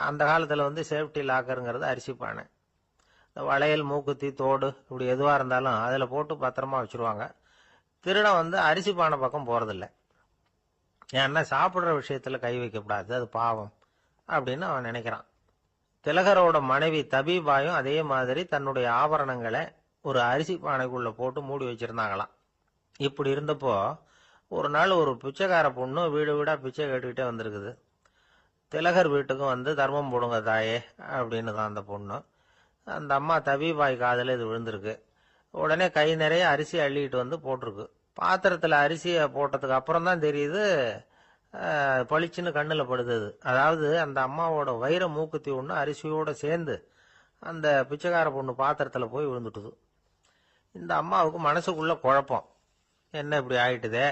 அந்த காலத்துல சேஃப்டி லாக்கருங்கிறது அரிசி பானை. வளையல், மூக்குத்தி, தோடு இப்படி எதுவா இருந்தாலும் அதுல போட்டு பத்திரமா வச்சிருவாங்க. திருடன் அரிசி பானை பக்கம் போறதில்ல. ஏன்னா சாப்பிடுற விஷயத்துல கை வைக்கக்கூடாது, அது பாவம் அப்படின்னு அவன் நினைக்கிறான். திலகரோட மனைவி தபிபாயும் அதே மாதிரி தன்னுடைய ஆபரணங்களை ஒரு அரிசி பானைக்குள்ள போட்டு மூடி வச்சிருந்தாங்களாம். இப்படி இருந்தப்போ ஒரு நாள் ஒரு பிச்சைக்கார பொண்ணு வீடு வீடா பிச்சை கேட்டுக்கிட்டே வந்திருக்குது. திலகர் வீட்டுக்கும் தர்மம் போடுங்க தாயே அப்படின்னு தான் அந்த பொண்ணு. அந்த அம்மா தபிபாய் காதுல இது விழுந்திருக்கு. உடனே கை நிறைய அரிசி அள்ளிட்டு போட்டிருக்கு. பாத்திரத்துல அரிசியை போட்டதுக்கு அப்புறம் தான் தெரியுது, பளிச்சுன்னு கண்ணுல படுது. அதாவது அந்த அம்மாவோட வைர மூக்குத்தி ஒண்ணு அரிசியோட சேர்ந்து அந்த பிச்சைக்கார பொண்ணு பாத்திரத்துல போய் விழுந்துட்டுது. இந்த அம்மாவுக்கு மனசுக்குள்ள குழப்பம், என்ன இப்படி ஆயிட்டுதே,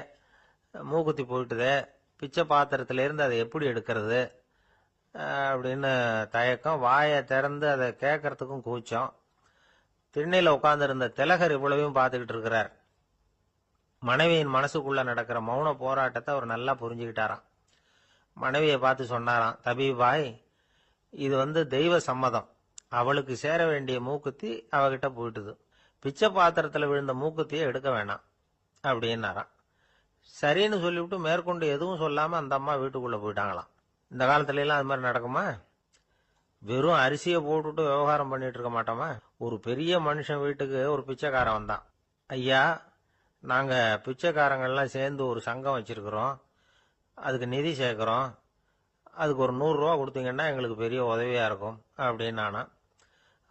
மூக்குத்தி போயிட்டுதே, பிச்சை பாத்திரத்துல இருந்து அதை எப்படி எடுக்கிறது அப்படின்னு தயக்கம். வாயை திறந்து அதை கேட்கறதுக்கும் கூச்சம். திண்ணையில உட்கார்ந்து இருந்த திலகர் இவ்வளவையும் பார்த்துக்கிட்டு இருக்கிறார். மனைவியின் மனசுக்குள்ள நடக்கிற மௌன போராட்டத்தை அவர் நல்லா புரிஞ்சுக்கிட்டாராம். மனைவியை பார்த்து சொன்னாராம், தபிபாய், இது தெய்வ சம்மதம், அவளுக்கு சேர வேண்டிய மூக்குத்தி அவகிட்ட போயிட்டுது, பிச்சை பாத்திரத்துல விழுந்த மூக்குத்தியை எடுக்க வேணாம் அப்படின்னாராம். சரின்னு சொல்லிவிட்டு மேற்கொண்டு எதுவும் சொல்லாம அந்த அம்மா வீட்டுக்குள்ள போயிட்டாங்களாம். இந்த காலத்துல எல்லாம் அது மாதிரி நடக்குமா? வெறும் அரிசியை போட்டுட்டு விவகாரம் பண்ணிட்டு இருக்க மாட்டோமா? ஒரு பெரிய மனுஷன் வீட்டுக்கு ஒரு பிச்சைக்காரன் வந்தான். ஐயா, நாங்க பிச்சைக்காரங்கள்லாம் சேர்ந்து ஒரு சங்கம் வச்சிருக்கிறோம், அதுக்கு நிதி சேர்க்குறோம், அதுக்கு ஒரு 100 ரூபா கொடுத்தீங்கன்னா எங்களுக்கு பெரிய உதவியாக இருக்கும் அப்படின்னானா.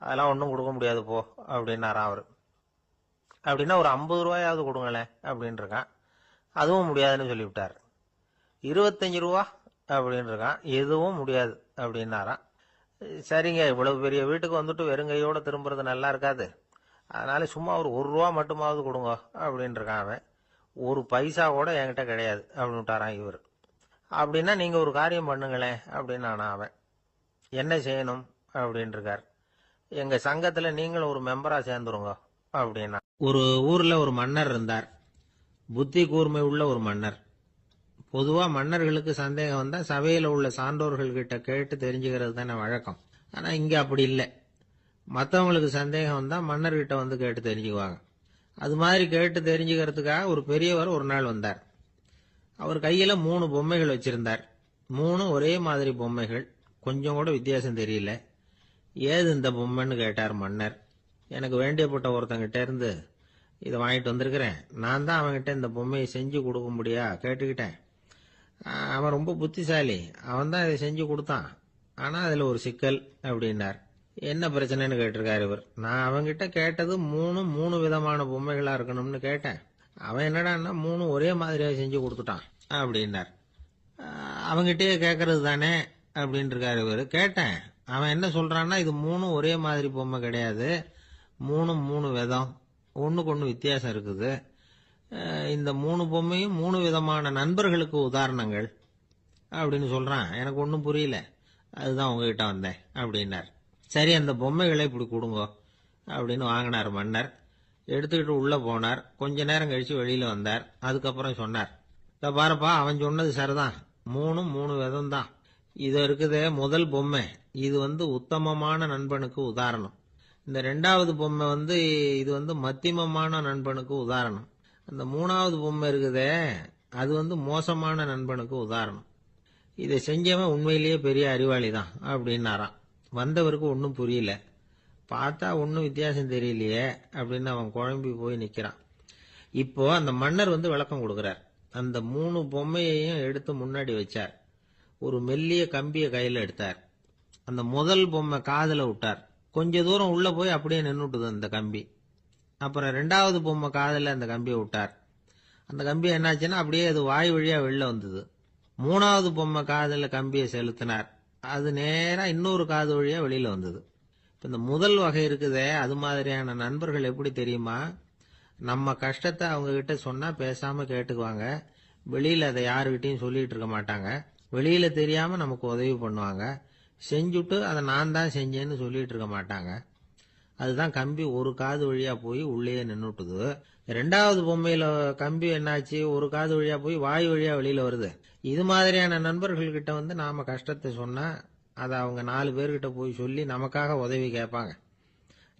அதெல்லாம் ஒன்றும் கொடுக்க முடியாது போ அப்படின்னாராம் அவர். அப்படின்னா ஒரு 50 ரூபாயாவது கொடுங்களேன் அப்படின்னு இருக்கான். அதுவும் முடியாதுன்னு சொல்லிவிட்டார். 25 ரூபா அப்படின்னு இருக்கான். எதுவும் முடியாது அப்படின்னாராம். சரிங்க, இவ்வளவு பெரிய வீட்டுக்கு வந்துட்டு வெறுங்கையோட திரும்புறது நல்லா இருக்காது, அதனால சும்மா ஒரு 1 ரூபா மட்டுமாவது கொடுங்க அப்படின்னு இருக்கான் அவன். ஒரு பைசா கூட என்கிட்ட கிடையாது அப்படின்னு விட்டாரான் இவர். அப்படின்னா நீங்க ஒரு காரியம் பண்ணுங்களேன் அப்படின்னானா அவன். என்ன செய்யணும் அப்படின்னு இருக்கார். எங்க சங்கத்துல நீங்களும் ஒரு மெம்பரா சேர்ந்துருங்க அப்படின்னா. ஒரு ஊர்ல ஒரு மன்னர் இருந்தார். புத்தி கூர்மை உள்ள ஒரு மன்னர். பொதுவா மன்னர்களுக்கு சந்தேகம் வந்தா சபையில உள்ள சான்றோர்கள் கிட்ட கேட்டு தெரிஞ்சுக்கிறது தானே வழக்கம். ஆனா இங்க அப்படி இல்லை. மற்றவங்களுக்கு சந்தேகம் வந்தா மன்னர்கிட்ட வந்து கேட்டு தெரிஞ்சுக்குவாங்க. அது மாதிரி கேட்டு தெரிஞ்சுக்கிறதுக்காக ஒரு பெரியவர் ஒரு நாள் வந்தார். அவர் கையில 3 பொம்மைகள் வச்சிருந்தார். 3 ஒரே மாதிரி பொம்மைகள், கொஞ்சம் கூட வித்தியாசம் தெரியல. ஏது இந்த பொம்மைன்னு கேட்டார் மன்னர். எனக்கு வேண்டியப்பட்ட ஒருத்தங்கிட்ட இருந்து இதை வாங்கிட்டு வந்திருக்கிறேன். நான் தான் அவன்கிட்ட இந்த பொம்மையை செஞ்சு கொடுக்கும்படியா கேட்டுக்கிட்டேன். அவன் ரொம்ப புத்திசாலி, அவன் தான் இதை செஞ்சு கொடுத்தான். ஆனா அதுல ஒரு சிக்கல் அப்படின்னார். என்ன பிரச்சனைன்னு கேட்டிருக்காரு இவர். நான் அவன்கிட்ட கேட்டது 3 விதமான பொம்மைகளா இருக்கணும்னு கேட்டேன். அவன் என்னடான்னா 3 ஒரே மாதிரியா செஞ்சு கொடுத்துட்டான் அப்படின்னார். அவங்கிட்டயே கேட்கறது தானே அப்படின்னு இருக்காரு இவர். கேட்டேன், அவன் என்ன சொல்றான்னா இது 3 ஒரே மாதிரி பொம்மை கிடையாது, 3 விதம், ஒண்ணுக்கு ஒண்ணு வித்தியாசம் இருக்குது. இந்த 3 பொம்மையும் 3 விதமான நண்பர்களுக்கு உதாரணங்கள் அப்படின்னு சொல்றான். எனக்கு ஒன்றும் புரியல, அதுதான் உங்ககிட்ட வந்தேன் அப்படின்னார். சரி, அந்த பொம்மைகளை இப்படி கொடுங்க அப்படின்னு வாங்கினார் மன்னர். எடுத்துக்கிட்டு உள்ள போனார். கொஞ்ச நேரம் கழிச்சு வெளியில வந்தார். அதுக்கப்புறம் சொன்னார், இத பாருப்பா, அவன் சொன்னது சரிதான், 3 விதம் தான். இது இருக்குதே முதல் பொம்மை, இது உத்தமமான நண்பனுக்கு உதாரணம். இந்த 2வது பொம்மை இது மத்தியமமான நண்பனுக்கு உதாரணம். அந்த 3வது பொம்மை இருக்குதே அது மோசமான நண்பனுக்கு உதாரணம். இதை செஞ்சவன் உண்மையிலேயே பெரிய அறிவாளி தான் அப்படின்னாராம். வந்தவருக்கு ஒன்றும் புரியல. பார்த்தா ஒன்றும் வித்தியாசம் தெரியலையே அப்படின்னு அவன் குழம்பி போய் நிக்கிறான். இப்போ அந்த மன்னர் விளக்கம் கொடுக்கிறார். அந்த 3 பொம்மையையும் எடுத்து முன்னாடி வச்சார். ஒரு மெல்லிய கம்பிய கையில எடுத்தார். அந்த முதல் பொம்மை காதுல விட்டார். கொஞ்ச தூரம் உள்ள போய் அப்படியே நின்னுட்டுது அந்த கம்பி. அப்புறம் 2வது பொம்மை காதுல அந்த கம்பியை விட்டார். அந்த கம்பி என்னாச்சுன்னா அப்படியே அது வாய் வழியா வெளில வந்தது. 3வது பொம்மை காதுல கம்பியை செலுத்தினார். அது நேரா இன்னொரு காது வழியா வெளியில வந்தது. இப்ப இந்த முதல் வகை இருக்குதே, அது மாதிரியான நண்பர்கள் எப்படி தெரியுமா? நம்ம கஷ்டத்தை அவங்க கிட்ட சொன்னா பேசாம கேட்டுக்குவாங்க. வெளியில அதை யாருகிட்டையும் சொல்லிட்டு இருக்க மாட்டாங்க. வெளியில தெரியாம நமக்கு உதவி பண்ணுவாங்க. செஞ்சுட்டு அதை நான் தான் செஞ்சேன்னு சொல்லிட்டு இருக்க மாட்டாங்க. அதுதான் கம்பி ஒரு காது வழியா போய் உள்ளே நின்னுட்டுது. 2வது பொம்மையில கம்பி என்னாச்சு, ஒரு காது வழியா போய் வாய் வழியா வெளியில வருது. இது மாதிரியான நண்பர்கள் கிட்ட நாம கஷ்டத்தை சொன்னா அதை அவங்க 4 பேர்கிட்ட போய் சொல்லி நமக்காக உதவி கேட்பாங்க.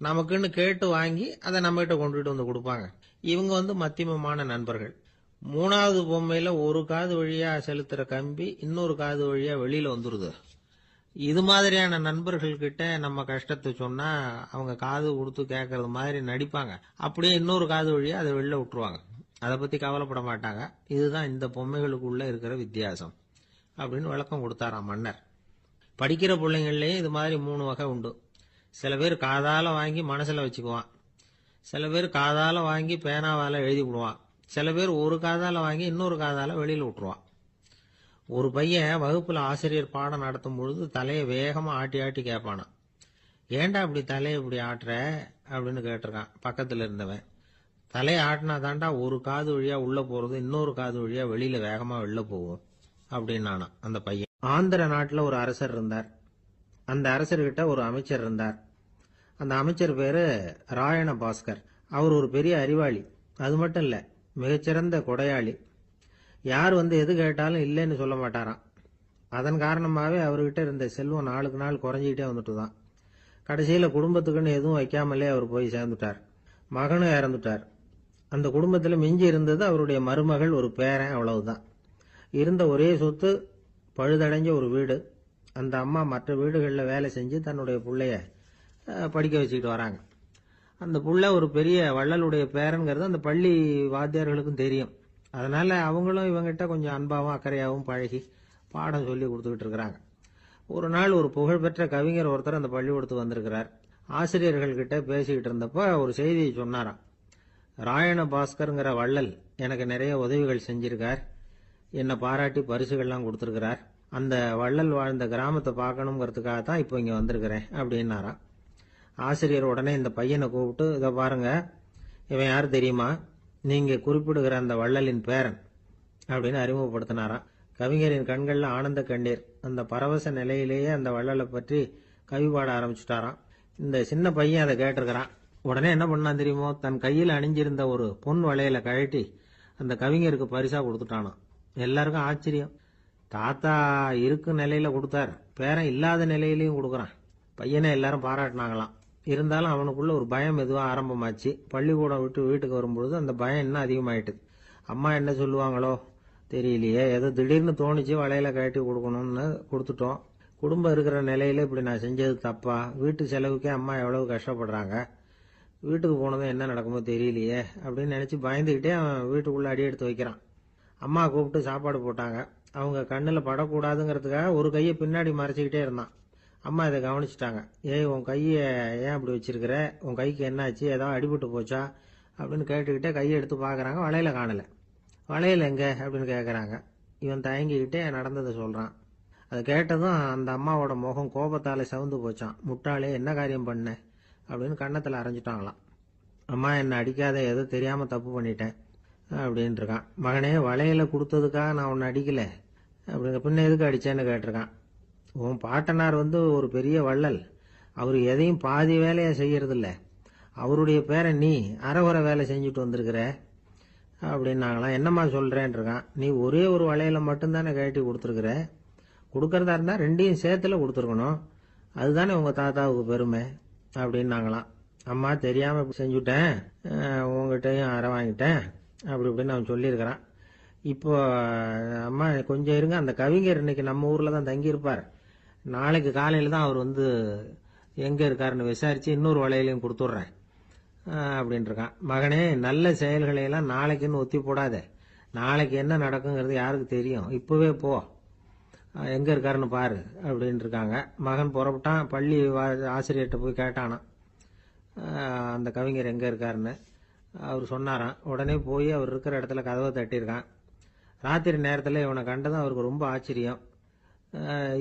நமக்குன்னு கேட்டு வாங்கி அதை நம்ம கிட்ட கொண்டுட்டு வந்து கொடுப்பாங்க. இவங்க மத்தியமமான நண்பர்கள். 3வது பொம்மையில ஒரு காது வழியா செலுத்துற கம்பி இன்னொரு காது வழியா வெளியில வந்துருது. இது மாதிரியான நண்பர்கள் கிட்ட நம்ம கஷ்டத்தை சொன்னா அவங்க காது கொடுத்து கேட்கறது மாதிரி நடிப்பாங்க. அப்படியே இன்னொரு காது வழியா அதை வெளில விட்டுருவாங்க. அதை பத்தி கவலைப்பட மாட்டாங்க. இதுதான் இந்த பொம்மைகளுக்குள்ள இருக்கிற வித்தியாசம் அப்படின்னு விளக்கம் கொடுத்தாராம் மன்னர். படிக்கிற பிள்ளைங்கள்லயே இது மாதிரி 3 வகை உண்டு. சில பேர் காதால வாங்கி மனசுல வச்சுக்குவான். சில பேர் காதால வாங்கி பேனாவால எழுதி விடுவான். சில பேர் ஒரு காதால வாங்கி இன்னொரு காதால வெளியில விட்டுருவான். ஒரு பையன் வகுப்புல ஆசிரியர் பாடம் நடத்தும் பொழுது தலையை வேகமா ஆட்டி ஆட்டி கேட்பானான். ஏண்டா இப்படி தலையை இப்படி ஆட்டுற அப்படின்னு கேட்டிருக்கான் பக்கத்துல இருந்தவன். தலையை ஆட்டினா தாண்டா ஒரு காது வழியா உள்ள போறது, இன்னொரு காது வழியா வெளியில வேகமா வெளில போகும் அப்படின்னானா அந்த பையன். ஆந்திர நாட்டுல ஒரு அரசர் இருந்தார். அந்த அரசர்கிட்ட ஒரு அமைச்சர் இருந்தார். அந்த அமைச்சர் பேரு ராயண பாஸ்கர். அவர் ஒரு பெரிய அறிவாளி. அது மட்டும் இல்ல, மிகச்சிறந்த கொடையாளி. யார் எது கேட்டாலும் இல்லைன்னு சொல்ல மாட்டாராம். அதன் காரணமாவே அவர்கிட்ட இருந்த செல்வம் நாளுக்கு நாள் குறைஞ்சிக்கிட்டே வந்துட்டுதான். கடைசியில குடும்பத்துக்குன்னு எதுவும் வைக்காமலே அவர் போய் சேர்ந்துட்டார். மகனும் இறந்துட்டார். அந்த குடும்பத்துல மிஞ்சி இருந்தது அவருடைய மருமகள், ஒரு பேரன், அவ்வளவுதான். இருந்த ஒரே சொத்து பழுதடைஞ்ச ஒரு வீடு. அந்த அம்மா மற்ற வீடுகளில் வேலை செஞ்சு தன்னுடைய பிள்ளைய படிக்க வச்சுக்கிட்டு வராங்க. அந்த புள்ள ஒரு பெரிய வள்ளலுடைய பேரன்கிறது அந்த பள்ளி வாத்தியார்களுக்கும் தெரியும். அதனால அவங்களும் இவங்கிட்ட கொஞ்சம் அன்பாவும் அக்கறையாகவும் பழகி பாடம் சொல்லி கொடுத்துக்கிட்டு இருக்கிறாங்க. ஒரு நாள் ஒரு புகழ்பெற்ற கவிஞர் ஒருத்தர் அந்த பள்ளிக்கூடத்துக்கு வந்திருக்கிறார். ஆசிரியர்கள் கிட்ட பேசிக்கிட்டு இருந்தப்ப ஒரு செய்தியை சொன்னாராம். ராயண பாஸ்கர்ங்கிற வள்ளல் எனக்கு நிறைய உதவிகள் செஞ்சிருக்கார், என்னை பாராட்டி பரிசுகள்லாம் கொடுத்துருக்கிறார். அந்த வள்ளல் வாழ்ந்த கிராமத்தை பார்க்கணுங்கிறதுக்காக தான் இப்போ இங்கே வந்திருக்கிறேன் அப்படின்னாராம். ஆசிரியர் உடனே இந்த பையனை கூப்பிட்டு, இதை பாருங்க, இவன் யார் தெரியுமா, நீங்க குறிப்பிடுகிற அந்த வள்ளலின் பேரன் அப்படின்னு அறிமுகப்படுத்தினாராம். கவிஞரின் கண்கள்ல ஆனந்த கண்ணீர். அந்த பரவச நிலையிலேயே அந்த வள்ளலை பற்றி கவி பாட ஆரம்பிச்சுட்டாராம். இந்த சின்ன பையன் அதை கேட்டிருக்கிறான். உடனே என்ன பண்ணான் தெரியுமோ, தன் கையில் அணிஞ்சிருந்த ஒரு பொன் வளையல கழட்டி அந்த கவிஞருக்கு பரிசா கொடுத்துட்டானாம். எல்லாருக்கும் ஆச்சரியம். தாத்தா இருக்கும் நிலையில கொடுத்தார், பேரன் இல்லாத நிலையிலையும் கொடுக்குறான். பையனை எல்லாரும் பாராட்டினாங்களாம். இருந்தாலும் அவனுக்குள்ள ஒரு பயம் எதுவும் ஆரம்பமாச்சு. பள்ளிக்கூடம் விட்டு வீட்டுக்கு வரும்பொழுது அந்த பயம் இன்னும் அதிகமாயிட்டுது. அம்மா என்ன சொல்லுவாங்களோ தெரியலையே, ஏதோ திடீர்னு தோணிச்சு வளையல கழட்டி கொடுக்கணும்னு கொடுத்துட்டோம். குடும்பம் இருக்கிற நிலையில இப்படி நான் செஞ்சது தப்பா, வீட்டு செலவுக்கே அம்மா எவ்வளவு கஷ்டப்படுறாங்க, வீட்டுக்கு போனதும் என்ன நடக்குமோ தெரியலையே அப்படின்னு நினைச்சு பயந்துகிட்டே அவன் வீட்டுக்குள்ள அடி எடுத்து வைக்கிறான். அம்மா கூப்பிட்டு சாப்பாடு போட்டாங்க. அவங்க கண்ணில் படக்கூடாதுங்கிறதுக்காக ஒரு கையை பின்னாடி மறைச்சிக்கிட்டே இருந்தான். அம்மா இதை கவனிச்சுட்டாங்க. ஏய், உன் கையை ஏன் அப்படி வச்சிருக்கிற, உன் கைக்கு என்னாச்சு, ஏதாவது அடிபட்டு போச்சா அப்படின்னு கேட்டுக்கிட்டே கையை எடுத்து பார்க்குறாங்க. வளையல காணலை. வளையல் எங்க அப்படின்னு கேட்குறாங்க. இவன் தயங்கிக்கிட்டே நடந்ததை சொல்கிறான். அதை கேட்டதும் அந்த அம்மாவோட முகம் கோபத்தால் சவுந்து போச்சான். முட்டாளே, என்ன காரியம் பண்ண அப்படின்னு கன்னத்தில் அரைஞ்சிட்டாங்களாம். அம்மா, என்னை அடிக்காத, ஏதோ தெரியாமல் தப்பு பண்ணிட்டேன் அப்படின்னு இருக்கான். மகனே, வளையல கொடுத்ததுக்காக நான் உன்னை அடிக்கல அப்படிங்க, பின்ன எதுக்கு அடிச்சேன்னு கேட்டிருக்கான். உன் பாட்டனார் ஒரு பெரிய வள்ளல், அவர் எதையும் பாதி வேலையை செய்யறதில்ல, அவருடைய பேரை நீ அரைகுறை வேலை செஞ்சுட்டு வந்திருக்கிற அப்படின்னாங்களாம். என்னம்மா சொல்றேன் இருக்கான். நீ ஒரே ஒரு வளையல மட்டும்தானே கழட்டி கொடுத்துருக்குற, கொடுக்கறதா இருந்தா ரெண்டையும் சேர்த்துல கொடுத்துருக்கணும், அதுதானே உங்க தாத்தாவுக்கு பெருமை அப்படின்னாங்களாம். அம்மா, தெரியாம செஞ்சுட்டேன், உங்ககிட்டையும் அரை வாங்கிட்டேன் அப்படி இப்படின்னு அவன் சொல்லியிருக்கிறான். இப்போ அம்மா கொஞ்சம் இருங்க, அந்த கவிஞர் இன்னைக்கு நம்ம ஊர்ல தான் தங்கியிருப்பார், நாளைக்கு காலையில தான் அவர் எங்க இருக்காருன்னு விசாரிச்சு இன்னொரு வளையலையும் கொடுத்துட்றேன் அப்படின்னு இருக்கான். மகனே, நல்ல செயல்களை எல்லாம் நாளைக்குன்னு ஒத்தி போடாத, நாளைக்கு என்ன நடக்குங்கிறது யாருக்கு தெரியும், இப்பவே போ, எங்க இருக்காருன்னு பாரு அப்படின்னு இருக்காங்க. மகன் புறப்பட்டான். பள்ளி ஆசிரியர்கிட்ட போய் கேட்டானா அந்த கவிஞர் எங்க இருக்காருன்னு. அவர் சொன்னாராம். உடனே போய் அவர் இருக்கிற இடத்துல கதவை தட்டியிருக்கான். ராத்திரி நேரத்தில் இவனை கண்டதும் அவருக்கு ரொம்ப ஆச்சரியம்.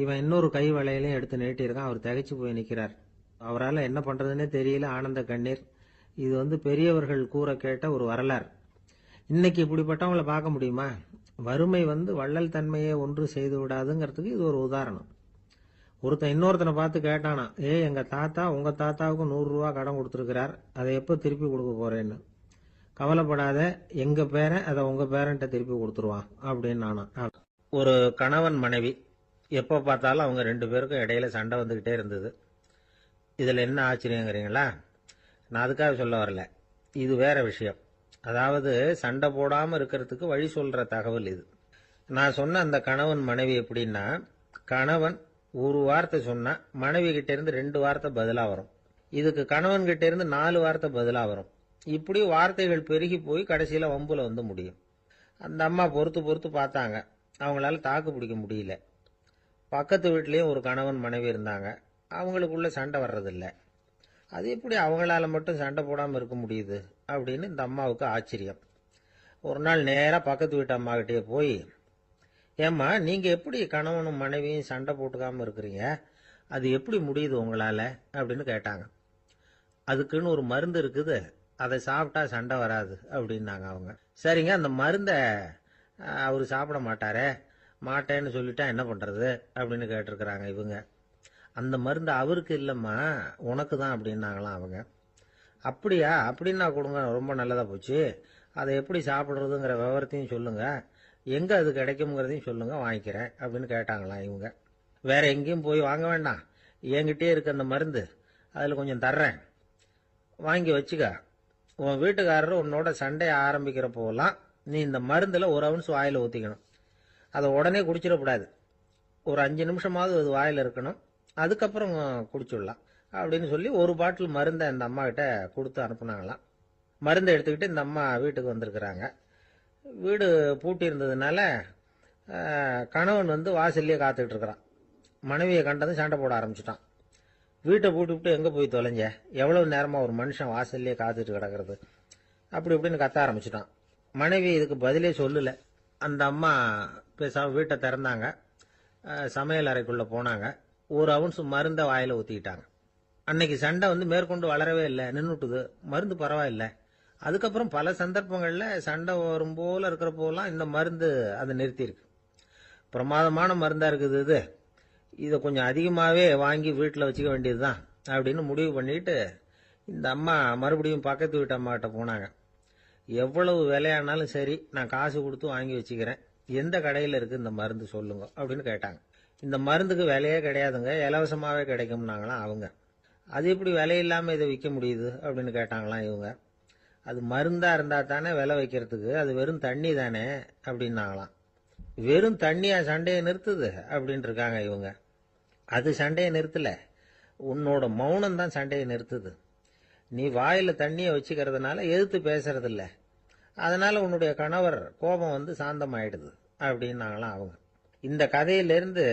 இவன் இன்னொரு கை வளையலையும் எடுத்து நீட்டியிருக்கான். அவர் திகைச்சு போய் நிற்கிறார். அவரால் என்ன பண்றதுன்னே தெரியல. ஆனந்த கண்ணீர். இது பெரியவர்கள் கூற கேட்ட ஒரு வரலாறு. இன்னைக்கு இப்படிப்பட்டவங்களை பார்க்க முடியுமா? வறுமை வள்ளல் தன்மையை ஒன்று செய்து விடாதுங்கிறதுக்கு இது ஒரு உதாரணம். ஒருத்தன் இன்னொருத்தனை பார்த்து கேட்டானா, எங்க தாத்தா உங்க தாத்தாவுக்கு 100 ரூபா கடன் கொடுத்துருக்கிறார், அதை எப்போ திருப்பி கொடுக்க போறேன்னு. கவலைப்படாத, எங்க பேரன் அதை உங்க பேரன்ட்ட திருப்பி கொடுத்துருவான் அப்படின்னு நானா. ஒரு கணவன் மனைவி எப்ப பார்த்தாலும் அவங்க 2 பேருக்கும் இடையில சண்டை வந்துகிட்டே இருந்தது. இதுல என்ன ஆச்சரியங்கிறீங்களா? நான் அதுக்காக சொல்ல வரல, இது வேற விஷயம். அதாவது சண்டை போடாம இருக்கிறதுக்கு வழி சொல்ற தகவல் இது. நான் சொன்ன அந்த கணவன் மனைவி எப்படின்னா, கணவன் ஒரு வார்த்தை சொன்னா மனைவி கிட்ட இருந்து 2 வார்த்தை பதிலா வரும். இதுக்கு கணவன் கிட்ட இருந்து 4 வார்த்தை பதிலா வரும். இப்படி வார்த்தைகள் பெருகி போய் கடைசியில வம்புல முடியும். அந்த அம்மா பொறுத்து பொறுத்து பார்த்தாங்க, அவங்களால தாக்கு பிடிக்க முடியல. பக்கத்து வீட்லயும் ஒரு கணவன் மனைவி இருந்தாங்க, அவங்களுக்குள்ள சண்டை வர்றதில்ல. அது எப்படி அவங்களால மட்டும் சண்டை போடாம இருக்க முடியுது அப்படின்னு இந்த அம்மாவுக்கு ஆச்சரியம். ஒரு நாள் நேரா பக்கத்து வீட்டு அம்மா கிட்டே போய், ஏம்மா, நீங்க எப்படி கணவனும் மனைவியும் சண்டை போட்டுக்காம இருக்கிறீங்க, அது எப்படி முடியுது உங்களால அப்படின்னு கேட்டாங்க. அதுக்குன்னு ஒரு மருந்து இருக்குது, அதை சாப்பிட்டா சண்டை வராது அப்படின்னாங்க அவங்க. சரிங்க, அந்த மருந்தை அவரு சாப்பிட மாட்டாரே, மாட்டேன்னு சொல்லிட்டா என்ன பண்றது அப்படின்னு கேட்டிருக்கிறாங்க இவங்க. அந்த மருந்து அவருக்கு இல்லம்மா, உனக்கு தான் அப்படின்னாங்களாம் அவங்க. அப்படியா, அப்படின்னா கொடுங்க, ரொம்ப நல்லதா போச்சு, அதை எப்படி சாப்பிடுறதுங்கிற விவரத்தையும் சொல்லுங்க, எங்க அது கிடைக்கும்ங்கிறதையும் சொல்லுங்க, வாங்கிக்கிறேன் அப்படின்னு கேட்டாங்களாம் இவங்க. வேற எங்கேயும் போய் வாங்க வேண்டாம், என்கிட்டே இருக்க அந்த மருந்து, அதுல கொஞ்சம் தர்றேன், வாங்கி வச்சுக்க. உன் வீட்டுக்காரர் உன்னோட சண்டையை ஆரம்பிக்கிற போலாம் நீ இந்த மருந்துல 1 அவுன்ஸ் வாயில ஊத்திக்கணும். அதை உடனே குடிச்சிடக்கூடாது, ஒரு 5 நிமிஷமாவது அது வாயில இருக்கணும், அதுக்கப்புறம் குடிச்சுடலாம் அப்படின்னு சொல்லி ஒரு பாட்டில் மருந்தை அந்த அம்மா கிட்ட கொடுத்து அனுப்புனாங்களாம். மருந்தை எடுத்துக்கிட்டு இந்த அம்மா வீட்டுக்கு வந்திருக்கிறாங்க. வீடு பூட்டி இருந்ததுனால கணவன் வந்து வாசல்லையே காத்துக்கிட்டு இருக்கிறான். மனைவியை கண்டதும் சண்டை போட ஆரம்பிச்சிட்டான். வீட்டை பூட்டி விட்டு எங்கே போய் தொலைஞ்ச, எவ்வளவு நேரமாக ஒரு மனுஷன் வாசல்லையே காத்துட்டு கிடக்கிறது, அப்படி இப்படின்னு கத்த ஆரம்பிச்சிட்டான். மனைவி இதுக்கு பதிலே சொல்லலை. அந்த அம்மா பேசாம வீட்டை திறந்தாங்க. சமையல் அறைக்குள்ளே போனாங்க. ஒரு அவுன்ஸ் மருந்தை வாயில் ஊற்றிக்கிட்டாங்க. அன்னைக்கு சண்டை வந்து மேற்கொண்டு வளரவே இல்லை, நின்றுட்டுது. மருந்து பரவாயில்லை. அதுக்கப்புறம் பல சந்தர்ப்பங்களில் சண்டை வரும் போல இருக்கிற போலாம் இந்த மருந்து அதை நிறுத்தியிருக்கு. பிரமாதமான மருந்தாக இருக்குது இதை கொஞ்சம் அதிகமாகவே வாங்கி வீட்டில் வச்சுக்க வேண்டியது தான் அப்படின்னு முடிவு பண்ணிட்டு இந்த அம்மா மறுபடியும் பக்கத்து வீட்டு அம்மாகிட்ட போனாங்க. எவ்வளவு விலையானாலும் சரி, நான் காசு கொடுத்து வாங்கி வச்சுக்கிறேன், எந்த கடையில் இருக்குது இந்த மருந்து சொல்லுங்க அப்படின்னு கேட்டாங்க. இந்த மருந்துக்கு விலையே கிடையாதுங்க, இலவசமாகவே கிடைக்கும்னாங்களாம் அவங்க. அது எப்படி விலை இல்லாமல் இதை விற்க முடியுது அப்படின்னு கேட்டாங்களாம் இவங்க. அது மருந்தாக இருந்தால் தானே விலை வைக்கிறதுக்கு, அது வெறும் தண்ணி தானே அப்படின்னாங்களாம். வெறும் தண்ணியா சண்டையை நிறுத்துது அப்படின்ட்டு இருக்காங்க இவங்க. அது சண்டையை நிறுத்தல, உன்னோட மௌனம் தான் சண்டையை நிறுத்துது. நீ வாயில தண்ணியை வச்சுக்கிறதுனால எதிர்த்து பேசுறதில்ல, அதனால உன்னுடைய கணவர் கோபம் வந்து சாந்தமாயிடுது அப்படின்னாங்களாம் அவங்க. இந்த கதையிலிருந்து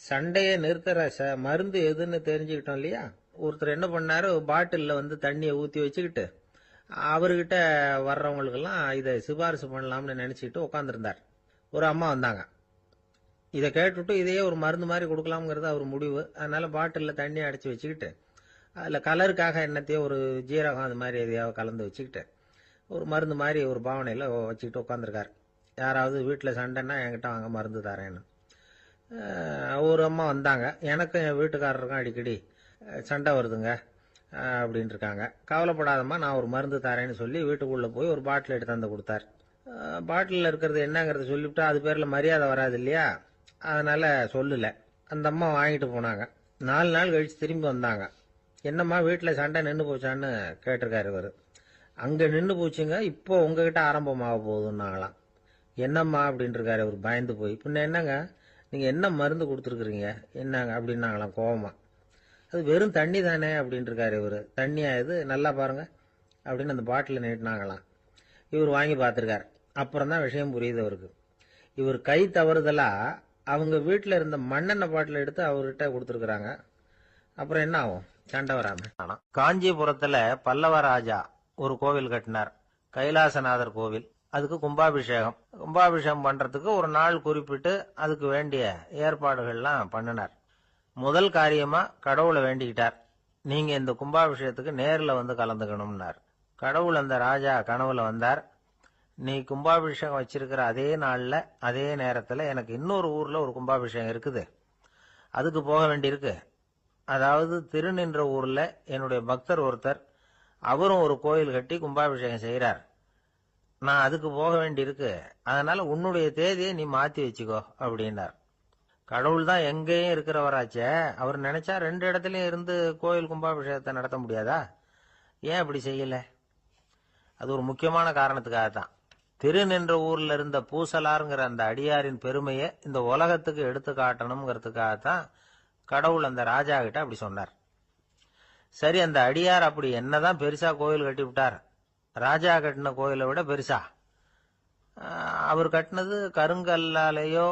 சண்டையை நிறுத்துற மருந்து எதுன்னு தெரிஞ்சுக்கிட்டோம் இல்லையா. ஒருத்தர் என்ன பண்ணாரு, பாட்டிலில் வந்து தண்ணியை ஊற்றி வச்சுக்கிட்டு அவர்கிட்ட வர்றவங்களுக்கெல்லாம் இதை சிபாரிசு பண்ணலாம்னு நினச்சிக்கிட்டு உட்காந்துருந்தார். ஒரு அம்மா வந்தாங்க. இதை கேட்டுவிட்டு இதையே ஒரு மருந்து மாதிரி கொடுக்கலாம்ங்கிறது அவர் முடிவு. அதனால பாட்டிலில் தண்ணி அடைச்சி வச்சுக்கிட்டு அதில் கலருக்காக என்னத்தையோ ஒரு ஜீரகம் அது மாதிரி எதையாவது கலந்து வச்சுக்கிட்டு ஒரு மருந்து மாதிரி ஒரு பாவனையில் வச்சுக்கிட்டு உட்காந்துருக்கார். யாராவது வீட்டில் சண்டைன்னா என்கிட்ட வாங்க மருந்து தரேன்னு. ஒரு அம்மா வந்தாங்க. எனக்கும் என் வீட்டுக்காரருக்கும் அடிக்கடி சண்டை வருதுங்க அப்படின்ட்டு இருக்காங்க. கவலைப்படாதம்மா, நான் ஒரு மருந்து தரேன்னு சொல்லி வீட்டுக்குள்ளே போய் ஒரு பாட்டில் எடுத்து வந்து கொடுத்தார். பாட்டிலில் இருக்கிறது என்னங்கிறத சொல்லிவிட்டா அது பேரில் மரியாதை வராது இல்லையா, அதனால சொல்லலை. அந்த அம்மா வாங்கிட்டு போனாங்க. 4 நாள் கழிச்சு திரும்பி வந்தாங்க. என்னம்மா வீட்டில் சண்டை நின்று போச்சான்னு கேட்டிருக்காரு இவர். அங்கே நின்று போச்சுங்க, இப்போ உங்ககிட்ட ஆரம்பமாக போகுதுன்னாங்களாம். என்னம்மா அப்படின்ட்டு இருக்காரு இவர் பயந்து போய். பின்ன என்னங்க, நீங்கள் என்ன மருந்து கொடுத்துருக்குறீங்க என்னங்க அப்படின்னாங்களாம் கோவமா. அது வெறும் தண்ணி தானே அப்படின்ட்டு இருக்காரு இவர். தண்ணியா இது, நல்லா பாருங்க அப்படின்னு அந்த பாட்டில் நீட்டினாங்களாம். இவர் வாங்கி பார்த்துருக்காரு. அப்புறம் தான் விஷயம் புரியுது அவருக்கு. இவர் கை தவறுதலா அவங்க வீட்டில் இருந்த மண்ணெண்ணெய் பாட்டில் எடுத்து அவர்கிட்ட கொடுத்துருக்குறாங்க. அப்புறம் என்ன ஆகும், சண்டை வராம. காஞ்சிபுரத்தில் பல்லவ ராஜா ஒரு கோவில் கட்டினார், கைலாசநாதர் கோவில். அதுக்கு கும்பாபிஷேகம் பண்றதுக்கு ஒரு நாள் குறிப்பிட்டு அதுக்கு வேண்டிய ஏற்பாடுகள்லாம் பண்ணினார். முதல் காரியமா கடவுளை வேண்டிக்கிட்டார், நீங்க இந்த கும்பாபிஷேகத்துக்கு நேரில் வந்து கலந்துக்கணும்னார். கடவுள் அந்த ராஜா கனவுல வந்தார். நீ கும்பாபிஷேகம் வச்சிருக்கிற அதே நாள்ல அதே நேரத்துல எனக்கு இன்னொரு ஊர்ல ஒரு கும்பாபிஷேகம் இருக்குது, அதுக்கு போக வேண்டியிருக்கு. அதாவது திருநின்ற ஊர்ல என்னுடைய பக்தர் ஒருத்தர், அவரும் ஒரு கோயில் கட்டி கும்பாபிஷேகம் செய்யறார், நான் அதுக்கு போக வேண்டியிருக்கு, அதனால உன்னுடைய தேதியை நீ மாத்தி வச்சுக்கோ அப்படின்னார். கடவுள் தான் எங்கேயும் இருக்கிறவராச்சே, அவர் நினைச்சா 2 இடத்துலயும் இருந்து கோயில் கும்பாபிஷேகத்தை நடத்த முடியாதா? ஏன் அப்படி செய்யல? அது ஒரு முக்கியமான காரணத்துக்காகத்தான். திருநின்ற ஊர்ல இருந்த பூசலாருங்கிற அந்த அடியாரின் பெருமையை இந்த உலகத்துக்கு எடுத்து காட்டணுங்கிறதுக்காகத்தான் கடவுள் அந்த ராஜா கிட்ட அப்படி சொன்னார். சரி, அந்த அடியார் அப்படி என்னதான் பெருசா கோயில் கட்டி விட்டார்? ராஜா கட்டின கோயிலை விட பெருசா? அவர் கட்டினது கருங்கல்லாலேயோ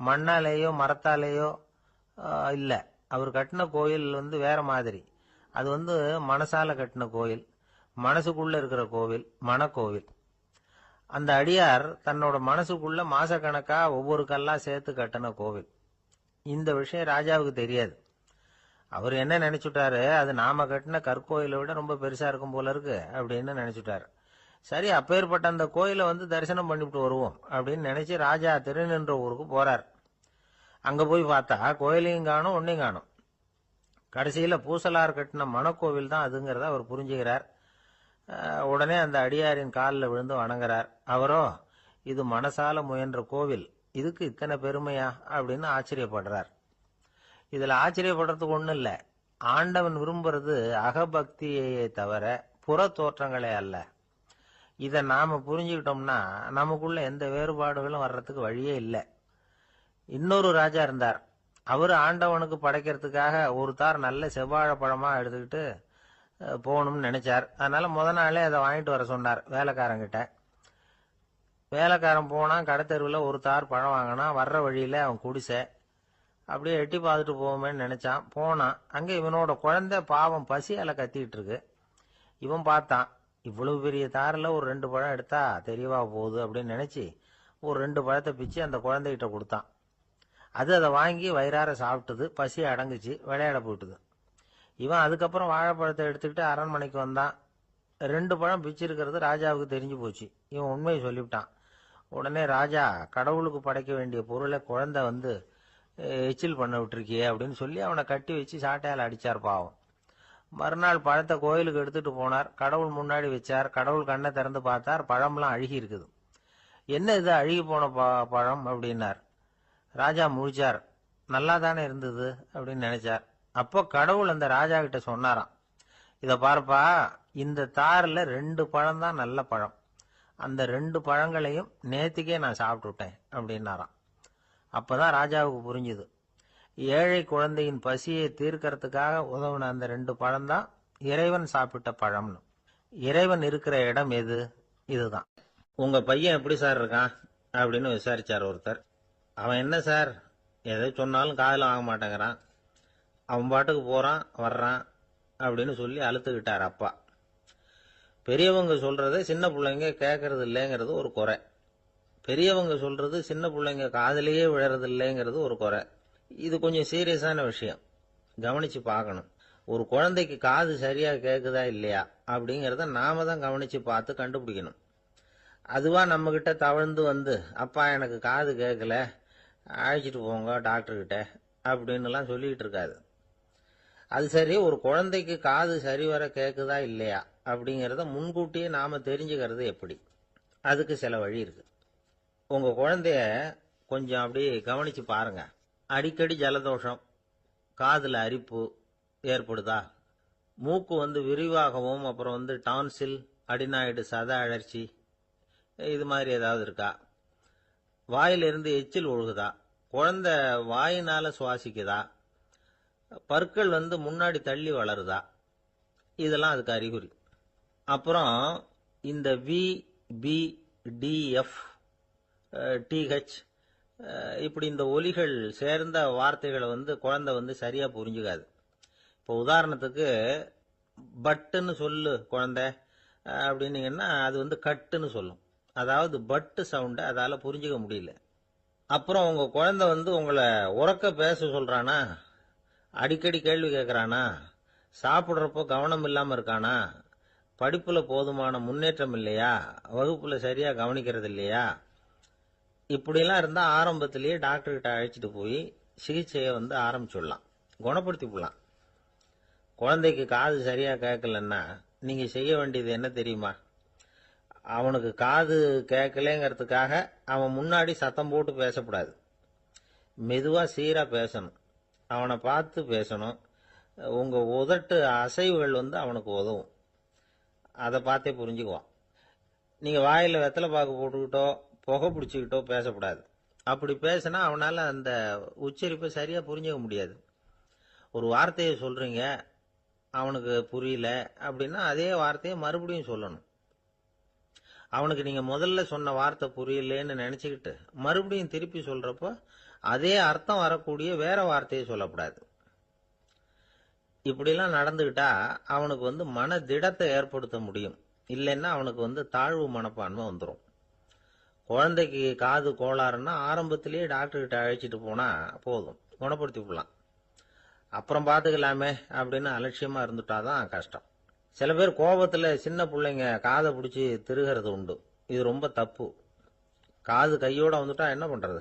மண்ணாலேயோ மரத்தாலேயோ இல்ல. அவர் கட்டின கோயில் வந்து வேற மாதிரி. அது வந்து மனசால கட்டின கோயில், மனசுக்குள்ள இருக்கிற கோவில், மனக்கோவில். அந்த அடியார் தன்னோட மனசுக்குள்ள மாசக்கணக்கா ஒவ்வொரு கல்லா சேர்த்து கட்டின கோவில். இந்த விஷயம் ராஜாவுக்கு தெரியாது. அவர் என்ன நினைச்சுட்டாரு, அது நாம கட்டின கற்கோயிலை விட ரொம்ப பெருசா இருக்கும் போல இருக்கு அப்படின்னு நினைச்சுட்டாரு. சரி, அப்பேற்பட்ட அந்த கோயிலை வந்து தரிசனம் பண்ணிவிட்டு வருவோம் அப்படின்னு நினைச்சு ராஜா திருநின்ற ஊருக்கு போறார். அங்க போய் பார்த்தா கோயிலையும் காணும், ஒன்னையும் காணும். கடைசியில பூசலார் கட்டின மனக்கோவில் தான் அதுங்கிறத அவர் புரிஞ்சுக்கிறார். உடனே அந்த அடியாரின் காலில் விழுந்து வணங்குறார். அவரோ, இது மனசால முயன்ற கோவில், இதுக்கு இத்தனை பெருமையா அப்படின்னு ஆச்சரியப்படுறார். இதுல ஆச்சரியப்படுறதுக்கு ஒண்ணும் இல்ல. ஆண்டவன் விரும்புறது அகபக்தியையே தவிர புற தோற்றங்களே அல்ல. இதை நாம புரிஞ்சுக்கிட்டோம்னா நமக்குள்ள எந்த வேறுபாடுகளும் வர்றதுக்கு வழியே இல்லை. இன்னொரு ராஜா இருந்தார். அவரு ஆண்டவனுக்கு படைக்கிறதுக்காக ஒரு தார் நல்ல செவ்வாழைப்பழமா எடுத்துக்கிட்டு போகணும்னு நினைச்சார். அதனால முத நாளே அதை வாங்கிட்டு வர சொன்னார் வேலைக்காரங்கிட்ட. வேலைக்காரன் போனான், கடத்தெருவில் ஒரு தார் பழம் வாங்கினான். வர்ற வழியில அவன் குடிசை. அப்படியே எட்டி பார்த்துட்டு போவோமேன்னு நினைச்சான். போனான். அங்க இவனோட குழந்தை பாவம் பசியால கத்திட்டு இருக்கு. இவன் பார்த்தான், இவ்வளவு பெரிய தாரில் ஒரு 2 பழம் எடுத்தா தெரியவா போகுது அப்படின்னு நினைச்சு ஒரு 2 பழத்தை பிச்சு அந்த குழந்தைகிட்ட கொடுத்தான். அது அதை வாங்கி வயிறார சாப்பிட்டது. பசி அடங்குச்சு. விளையாட போயிட்டுது. இவன் அதுக்கப்புறம் வாழைப்பழத்தை எடுத்துக்கிட்டு அரண்மனைக்கு வந்தான். 2 பழம் பிச்சிருக்கிறது ராஜாவுக்கு தெரிஞ்சு போச்சு. இவன் உண்மையை சொல்லிவிட்டான். உடனே ராஜா, கடவுளுக்கு படைக்க வேண்டிய பொருளை குழந்தை வந்து எச்சில் பண்ண விட்டுருக்கியே அப்படின்னு சொல்லி அவனை கட்டி வச்சு சாட்டையால் அடிச்சார் பாவம். மறுநாள் பழத்தை கோயிலுக்கு எடுத்துட்டு போனார். கடவுள் முன்னாடி வச்சார். கடவுள் கண்ணை திறந்து பார்த்தார். பழம்லாம் அழுகி இருக்குது. என்ன இது அழுகி போன பழம் அப்படின்னார். ராஜா முழிச்சார். நல்லா தானே இருந்தது அப்படின்னு நினைச்சார். அப்போ கடவுள் அந்த ராஜா கிட்ட சொன்னாராம், இத பாருப்பா, இந்த தாரில் 2 பழம் தான் நல்ல பழம். அந்த 2 பழங்களையும் நேத்திக்கே நான் சாப்பிட்டுட்டேன் அப்படின்னாராம். அப்பதான் ராஜாவுக்கு புரிஞ்சுது, ஏழை குழந்தையின் பசியை தீர்க்கறதுக்காக உதவுன அந்த 2 பழம் தான் இறைவன் சாப்பிட்ட பழம்னு. இறைவன் இருக்கிற இடம் எது? இதுதான். உங்க பையன் எப்படி சார் இருக்கான் அப்படின்னு விசாரிச்சார் ஒருத்தர். அவன் என்ன சார், எதை சொன்னாலும் காதில் வாங்க மாட்டேங்கிறான், அவன் பாட்டுக்கு போறான் வர்றான் அப்படின்னு சொல்லி அழுத்துக்கிட்டார் அப்பா. பெரியவங்க சொல்றதை சின்ன பிள்ளைங்க கேட்கறது இல்லைங்கிறது ஒரு குறை. பெரியவங்க சொல்றது சின்ன பிள்ளைங்க காதலையே விழறது இல்லைங்கிறது ஒரு குறை. இது கொஞ்சம் சீரியஸான விஷயம், கவனிச்சு பார்க்கணும். ஒரு குழந்தைக்கு காது சரியா கேட்குதா இல்லையா அப்படிங்கிறத நாம தான் கவனிச்சு பார்த்து கண்டுபிடிக்கணும். அதுவா நம்ம கிட்ட தவழ்ந்து வந்து, அப்பா எனக்கு காது கேட்கல, அழைச்சிட்டு போங்க டாக்டர்கிட்ட அப்படின்னுலாம் சொல்லிக்கிட்டு இருக்காது. அது சரி, ஒரு குழந்தைக்கு காது சரிவர கேட்குதா இல்லையா அப்படிங்கிறத முன்கூட்டியே நாம தெரிஞ்சுக்கிறது எப்படி? அதுக்கு சில வழி இருக்கு. உங்க குழந்தைய கொஞ்சம் அப்படியே கவனிச்சு பாருங்க. அடிக்கடி ஜலதோஷம், காதுல அரிப்பு ஏற்படுதா? மூக்கு வந்து விரிவாகவும், அப்புறம் வந்து டான்சில், அடினாய்டு, சத அழற்சி, இது மாதிரி ஏதாவது இருக்கா? வாயிலிருந்து எச்சில் ஒழுகுதா? குழந்தை வாயினால சுவாசிக்குதா? பற்கள் வந்து முன்னாடி தள்ளி வளருதா? இதெல்லாம் அதுக்கு அறிகுறி. அப்புறம் இந்த V, P, T, F, DH இப்படி இந்த ஒலிகள் சேர்ந்த வார்த்தைகளை வந்து குழந்தை வந்து சரியா புரிஞ்சுக்காது. இப்போ உதாரணத்துக்கு பட்டுன்னு சொல்லு குழந்தை அப்படின்னீங்கன்னா அது வந்து கட்டுன்னு சொல்லும். அதாவது பட்டு சவுண்டை அதால புரிஞ்சுக்க முடியல. அப்புறம் உங்க குழந்தை வந்து உங்களை உறக்க பேச சொல்றானா, அடிக்கடி கேள்வி கேட்கறானா, சாப்பிட்றப்போ கவனம் இல்லாம இருக்கானா, படிப்புல போதுமான முன்னேற்றம் இல்லையா, வகுப்புல சரியா கவனிக்கிறது இல்லையா, இப்படிலாம் இருந்தா ஆரம்பத்திலேயே டாக்டர் கிட்ட அழைச்சிட்டு போய் சிகிச்சையை வந்து ஆரம்பிச்சுடலாம், குணப்படுத்தி விடலாம். குழந்தைக்கு காது சரியா கேட்கலன்னா நீங்க செய்ய வேண்டியது என்ன தெரியுமா? அவனுக்கு காது கேட்கலங்கிறதுக்காக அவன் முன்னாடி சத்தம் போட்டு பேசக்கூடாது. மெதுவா சீரா பேசணும். அவனை பார்த்து பேசணும். உங்க உதட்டு அசைவுகள் வந்து அவனுக்கு உதவும். அதை பார்த்தே புரிஞ்சுக்குவான். நீங்க வாயில வெத்தலை பாக்கு போட்டுக்கிட்டோ புகை பிடிச்சிக்கிட்டோ பேசக்கூடாது. அப்படி பேசினா அவனால அந்த உச்சரிப்பை சரியா புரிஞ்சுக்க முடியாது. ஒரு வார்த்தையை சொல்றீங்க, அவனுக்கு புரியல அப்படின்னா அதே வார்த்தையை மறுபடியும் சொல்லணும். அவனுக்கு நீங்க முதல்ல சொன்ன வார்த்தை புரியலன்னு நினைச்சுக்கிட்டு மறுபடியும் திருப்பி சொல்றப்போ அதே அர்த்தம் வரக்கூடிய வேற வார்த்தையை சொல்லக்கூடாது. இப்படிலாம் நடந்துகிட்டா அவனுக்கு வந்து மன திடத்தை ஏற்படுத்த முடியும். இல்லைன்னா அவனுக்கு வந்து தாழ்வு மனப்பான்மை வந்துடும். குழந்தைக்கு காது கோளாறுன்னா ஆரம்பத்திலேயே டாக்டர் கிட்ட அழைச்சிட்டு போனா போதும், குணப்படுத்தி விடலாம். அப்புறம் பார்த்துக்கலாமே அப்படின்னு அலட்சியமா இருந்துட்டாதான் கஷ்டம். சில பேர் கோபத்துல சின்ன பிள்ளைங்க காதை பிடிச்சி திருகிறது உண்டு. இது ரொம்ப தப்பு. காது கையோட வந்துட்டா என்ன பண்றது?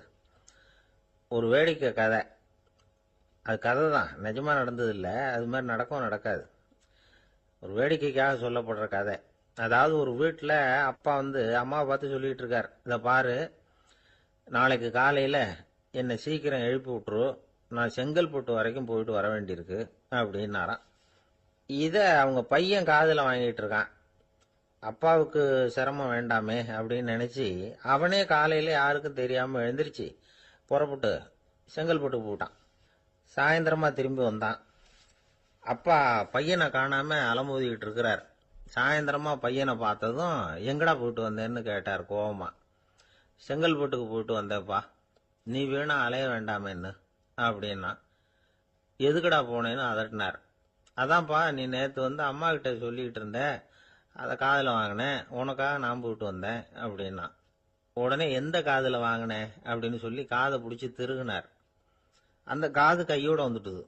ஒரு வேடிக்கை கதை. அது கதை தான், நிஜமா நடந்தது இல்லை. அது மாதிரி நடக்கும் நடக்காது. ஒரு வேடிக்கைக்காக சொல்லப்படுற கதை. அதாவது ஒரு வீட்டில் அப்பா வந்து அம்மாவை பார்த்து சொல்லிட்டு இருக்கார், இதை பாரு, நாளைக்கு காலையில் என்னை சீக்கிரம் எழுப்பி விட்டுரு, நான் செங்கல்பட்டு வரைக்கும் போயிட்டு வர வேண்டியிருக்கு அப்படின்னாராம். இதை அவங்க பையன் காதில் வாங்கிட்டு இருக்கான். அப்பாவுக்கு சிரமம் வேண்டாமே அப்படின்னு நினைச்சு அவனே காலையில யாருக்கும் தெரியாம எழுந்திருச்சு புறப்பட்டு செங்கல்பட்டு போட்டான். சாயந்தரமா திரும்பி வந்தான். அப்பா பையனை காணாம அலமோதிக்கிட்டு இருக்கிறார். சாயந்தரமா பையனை பார்த்ததும் எங்கடா போயிட்டு வந்தேன்னு கேட்டார் கோவமா. செங்கல்பட்டுக்கு போயிட்டு வந்தேப்பா, நீ வீணா அலைய வேண்டாமேன்னு அப்படின்னா. எதுக்குடா போனேன்னு அதட்டினார். அதான்ப்பா, நீ நேற்று வந்து அம்மா கிட்ட சொல்லிக்கிட்டு இருந்த, அதை காதில் வாங்கினேன், உனக்காக நான் போயிட்டு வந்தேன் அப்படின்னா. உடனே எந்த காதில் வாங்கினேன் அப்படின்னு சொல்லி காதை பிடிச்சி திருகுனார். அந்த காது கையோட வந்துட்டுது.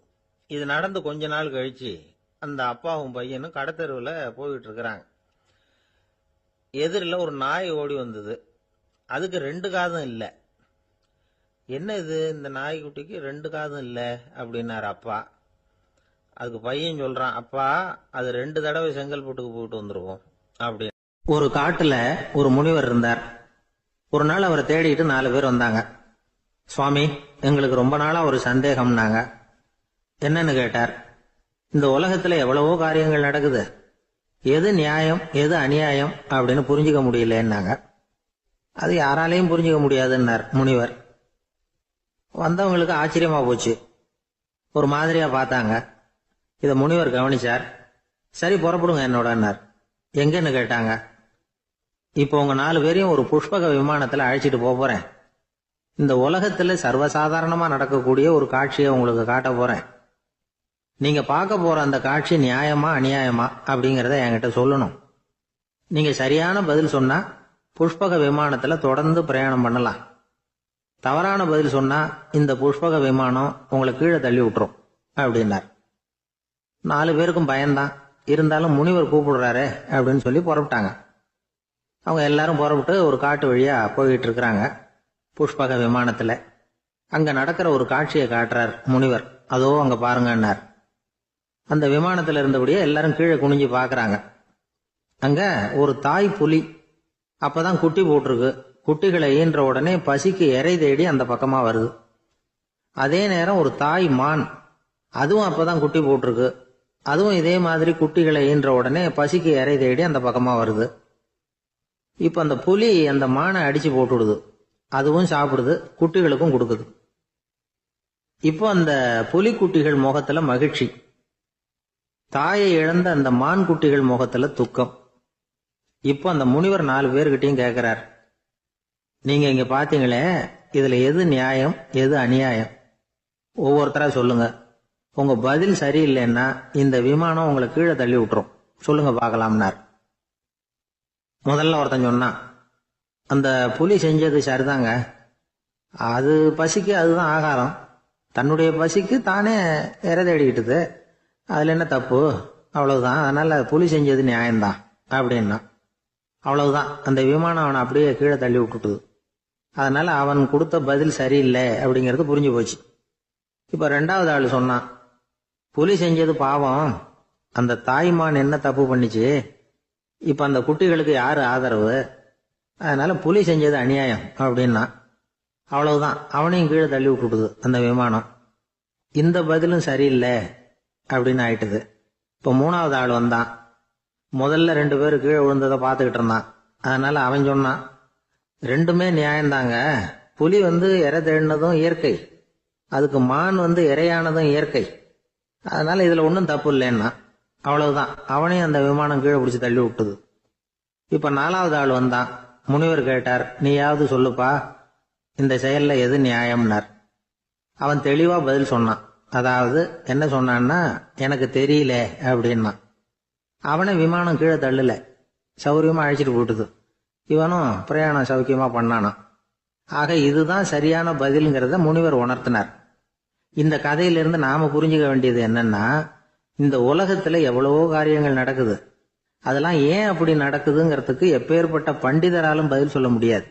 இது நடந்து கொஞ்ச நாள் கழிச்சு அந்த அப்பாவும் பையனும் கடத்தெருவில் போயிட்டு இருக்கிறாங்க. எதிரில் ஒரு நாய் ஓடி வந்தது. அதுக்கு 2 காதும் இல்லை. என்ன இது, இந்த நாய்க்குட்டிக்கு 2 காதும் இல்லை அப்படின்னாரு அப்பா. அதுக்கு பையன் சொல்றான், அப்பா அது 2 தடவை செங்கல்பட்டுக்கு போயிட்டு வந்துருவோம் அப்படின்னு. ஒரு காட்டுல ஒரு முனிவர் இருந்தார். ஒரு நாள் அவரை தேடிட்டு 4 பேர் வந்தாங்க. சுவாமி, எங்களுக்கு ரொம்ப நாளா ஒரு சந்தேகம்னாங்க. என்னன்னு கேட்டார். இந்த உலகத்துல எவ்வளவோ காரியங்கள் நடக்குது, எது நியாயம் எது அநியாயம் அப்படின்னு புரிஞ்சுக்க முடியலன்னாங்க. அது யாராலையும் புரிஞ்சுக்க முடியாதுன்னார் முனிவர். வந்தவங்களுக்கு ஆச்சரியமா போச்சு. ஒரு மாதிரியா பார்த்தாங்க. இத முனிவர் கவனிச்சார். சரி, புறப்படுங்க என்னோடன்னார். எங்கன்னு கேட்டாங்க. இப்போ உங்க 4 பேரையும் ஒரு புஷ்பக விமானத்துல அழைச்சிட்டு போறேன். இந்த உலகத்துல சர்வசாதாரணமா நடக்கக்கூடிய ஒரு காட்சியை உங்களுக்கு காட்ட போறேன். நீங்க பார்க்க போற அந்த காட்சி நியாயமா அநியாயமா அப்படிங்கறத என்கிட்ட சொல்லணும். நீங்க சரியான பதில் சொன்னா புஷ்பக விமானத்துல தொடர்ந்து பிரயாணம் பண்ணலாம். தவறான பதில் சொன்னா இந்த புஷ்பக விமானம் உங்களை கீழே தள்ளி விட்டுரும் அப்படின்னார். 4 பேருக்கும் பயம்தான். இருந்தாலும் முனிவர் கூப்பிடுறாரு அப்படின்னு சொல்லி புறப்பட்டாங்க. அவங்க எல்லாரும் புறப்பட்டு ஒரு காட்டு வழியா போயிட்டு இருக்கிறாங்க புஷ்பக விமானத்துல. அங்க நடக்கிற ஒரு காட்சியை காட்டுறார் முனிவர். அதோ அங்க பாருங்கன்னார். அந்த விமானத்துல இருந்தபடியே எல்லாரும் கீழே குனிஞ்சு பாக்குறாங்க. அங்க ஒரு தாய் புலி அப்பதான் குட்டி போட்டிருக்கு. குட்டிகளை ஈன்ற உடனே பசிக்கு இறை தேடி அந்த பக்கமா வருது. அதே நேரம் ஒரு தாய் மான், அதுவும் அப்பதான் குட்டி போட்டிருக்கு. அதுவும் இதே மாதிரி குட்டிகளை ஈன்ற உடனே பசிக்கு இறை தேடி அந்த பக்கமா வருது. இப்ப அந்த புலி அந்த மானை அடிச்சு போட்டுடுது. அதுவும் சாப்பிடுது, குட்டிகளுக்கும் கொடுக்குது. இப்போ அந்த புலி குட்டிகள் முகத்துல மகிழ்ச்சி, தாயை இழந்த அந்த மான் குட்டிகள் முகத்துல துக்கம். இப்போ அந்த முனிவர் 4 பேர்கிட்டையும் கேட்கிறார், நீங்க இங்க பாத்தீங்களே, இதுல எது நியாயம் எது அநியாயம்? ஒவ்வொருத்தரா சொல்லுங்க. உங்க பதில் சரியில்லைன்னா இந்த விமானம் உங்களை கீழே தள்ளி விட்டுரும். சொல்லுங்க பார்க்கலாம்னார். முதல்ல ஒருத்தன் சொன்னான், அந்த புலி செஞ்சது சரிதாங்க. அது பசிக்கு அதுதான் ஆகாரம். தன்னுடைய பசிக்கு தானே இறை தேடிக்கிட்டது. அதுல என்ன தப்பு? அவ்வளவுதான். அதனால புலி செஞ்சது நியாயம்தான் அப்படின்னா. அவ்வளவுதான், அந்த விமானம் அவனை அப்படியே கீழே தள்ளி விட்டுட்டுது. அதனால அவன் கொடுத்த பதில் சரியில்லை அப்படிங்கிறது புரிஞ்சு போச்சு. இப்ப 2வது ஆள் சொன்னான், புலி செஞ்சது பாவம். அந்த தாய்மான் என்ன தப்பு பண்ணிச்சு? இப்ப அந்த குட்டிகளுக்கு யாரு ஆதரவு? அதனால புலி செஞ்சது அநியாயம் அப்படின்னா. அவ்வளவுதான், அவனையும் கீழே தள்ளி விட்டுடுது அந்த விமானம். இந்த பதிலும் சரியில்லை அப்படின்னு ஆயிட்டுது. இப்ப 3வது ஆள் வந்தான். முதல்ல 2 பேர் கீழே விழுந்ததை பார்த்துக்கிட்டு இருந்தான். அதனால அவன் சொன்னான், 2மே நியாயம்தாங்க. புலி இறை தேடினதும் இயற்கை, அதுக்கு மான் இறையானதும் இயற்கை. அதனால இதுல ஒன்றும் தப்பு இல்லைன்னா. அவ்வளவுதான், அவனையும் அந்த விமானம் கீழே பிடிச்சி தள்ளி விட்டுது. இப்ப 4வது ஆள் வந்தான். முனிவர் கேட்டார், நீயாவது சொல்லுப்பா, இந்த செயல்ல எது நியாயம்னார். அவன் தெளிவா பதில் சொன்னான். அதாவது என்ன சொன்னான்னா, எனக்கு தெரியல அப்படின்னா. அவனை விமானம் கீழே தள்ளல, சௌரியமா அழைச்சிட்டு போட்டுது. இவனும் பிரயாணம் சௌக்கியமா பண்ணானா. ஆக இதுதான் சரியான பதில்ங்கிறத முனிவர் உணர்த்தினார். இந்த கதையிலிருந்து நாம புரிஞ்சுக்க வேண்டியது என்னன்னா, இந்த உலகத்துல எவ்வளவோ காரியங்கள் நடக்குது. அதெல்லாம் ஏன் அப்படி நடக்குதுங்கிறதுக்கு எப்பேற்பட்ட பண்டிதராலும் பதில் சொல்ல முடியாது.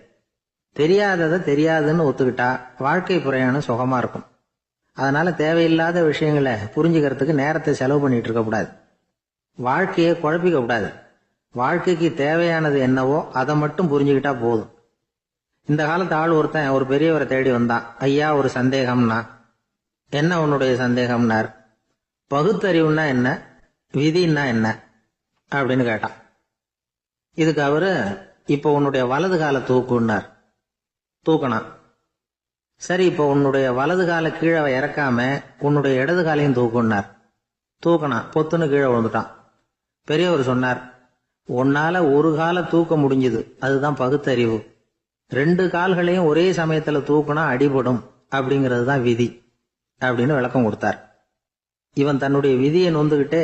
தெரியாததை தெரியாதுன்னு ஒத்துக்கிட்டா வாழ்க்கை பிரயாணம் சுகமா இருக்கும். அதனால தேவையில்லாத விஷயங்களை புரிஞ்சுக்கிறதுக்கு நேரத்தை செலவு பண்ணிட்டு இருக்க கூடாது. வாழ்க்கையை குழப்பிக்க கூடாது. வாழ்க்கைக்கு தேவையானது என்னவோ அதை மட்டும் புரிஞ்சுக்கிட்டா போதும். இந்த காலத்து ஆள் ஒருத்தன் ஒரு பெரியவரை தேடி வந்தான். ஐயா, ஒரு சந்தேகம்னா. என்ன உன்னுடைய சந்தேகம்னார். பகுத்தறிவுன்னா என்ன, விதின்னா என்ன அப்படின்னு கேட்டான். இதுக்கு அவரு, இப்ப உன்னுடைய வலது கால தூக்குன்னார். தூக்கணான். சரி, இப்ப உன்னுடைய வலது கால கீழே இறக்காம உன்னுடைய இடது காலையும் தூக்குன்னார். தூக்கணான். பொத்துன்னு கீழே விழுந்துட்டான். பெரியவர் சொன்னார், உன்னால ஒரு கால தூக்க முடிஞ்சுது, அதுதான் பகுத்தறிவு. 2 கால்களையும் ஒரே சமயத்துல தூக்குனா அடிபடும் அப்படிங்கிறது தான் விதி அப்படின்னு விளக்கம் கொடுத்தார். இவன் தன்னுடைய விதியை நொந்துகிட்டே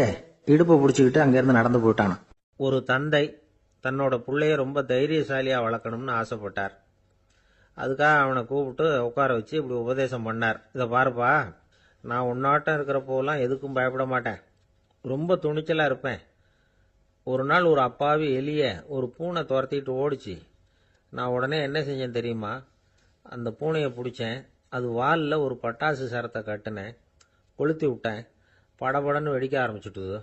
இடுப்பை பிடிச்சுக்கிட்டு அங்கிருந்து நடந்து போயிட்டான். ஒரு தந்தை தன்னோட பிள்ளைய ரொம்ப தைரியசாலியா வளர்க்கணும்னு ஆசைப்பட்டார். அதுக்காக அவனை கூப்பிட்டு உட்கார வச்சு இப்படி உபதேசம் பண்ணார். இதை பாருப்பா, நான் உன்னாட்டம் இருக்கிறப்போலாம் எதுக்கும் பயப்பட மாட்டேன், ரொம்ப துணிச்சலா இருப்பேன். ஒரு நாள் ஒரு அப்பாவி எலிய ஒரு பூனை துரத்திட்டு ஓடிச்சு. நான் உடனே என்ன செஞ்சேன் தெரியுமா? அந்த பூனையை பிடிச்சேன், அது வாலில் ஒரு பட்டாசு சரத்தை கட்டினேன், கொளுத்தி விட்டேன், படபடன்னு வெடிக்க ஆரம்பிச்சுட்டுது.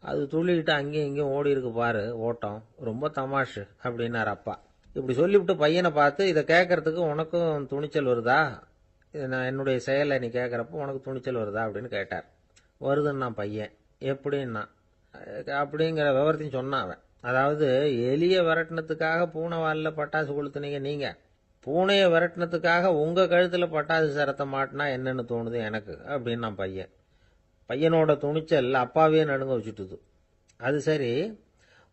அது துள்ளிக்கிட்டு அங்கேயும் இங்கேயும் ஓடி இருக்கு பாரு ஓட்டம், ரொம்ப தமாஷு அப்படின்னார் அப்பா. இப்படி சொல்லிவிட்டு பையனை பார்த்து, இதை கேட்கறதுக்கு உனக்கும் துணிச்சல் வருதா, நான் என்னுடைய செயலை நீ கேட்குறப்போ உனக்கு துணிச்சல் வருதா அப்படின்னு கேட்டார். வருதுன்னா பையன். எப்படின்னா அப்படிங்கிற விவரத்தையும் சொன்னான் அவன். அதாவது எலியை விரட்டினத்துக்காக பூனை வாலில் பட்டாசு கொளுத்துனீங்க நீங்க, பூனையை விரட்டினத்துக்காக உங்க கழுத்துல பட்டாசு சரத்தை மாட்டினா என்னன்னு தோணுது எனக்கு அப்படின்னா பையன். பையனோட துணிச்சல் அப்பாவே நடுங்க வச்சுட்டுது. அது சரி,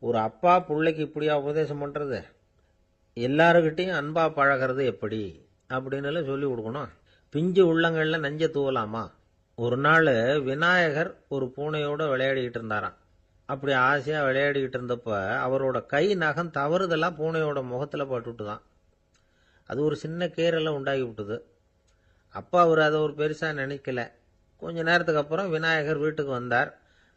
ஒரு அப்பா பிள்ளைக்கு இப்படியா உபதேசம் பண்றது? எல்லாருக்கிட்டையும் அன்பா பழகிறது எப்படி அப்படின்னு சொல்லி கொடுக்கணும். பிஞ்சு உள்ளங்கள்ல நஞ்ச தூவலாமா? ஒரு நாள் விநாயகர் ஒரு பூனையோட விளையாடிக்கிட்டு இருந்தாராம். அப்படி ஆசையா விளையாடிக்கிட்டு இருந்தப்ப அவரோட கை நகம் தவறுதலா பூனையோட முகத்துல பட்டுட்டுதான். அது ஒரு சின்ன கீறலை உண்டாகி விட்டுது. அப்பா அவர் அதை ஒரு பெருசா நினைக்கல. கொஞ்ச நேரத்துக்கு அப்புறம் விநாயகர் வீட்டுக்கு வந்தார்.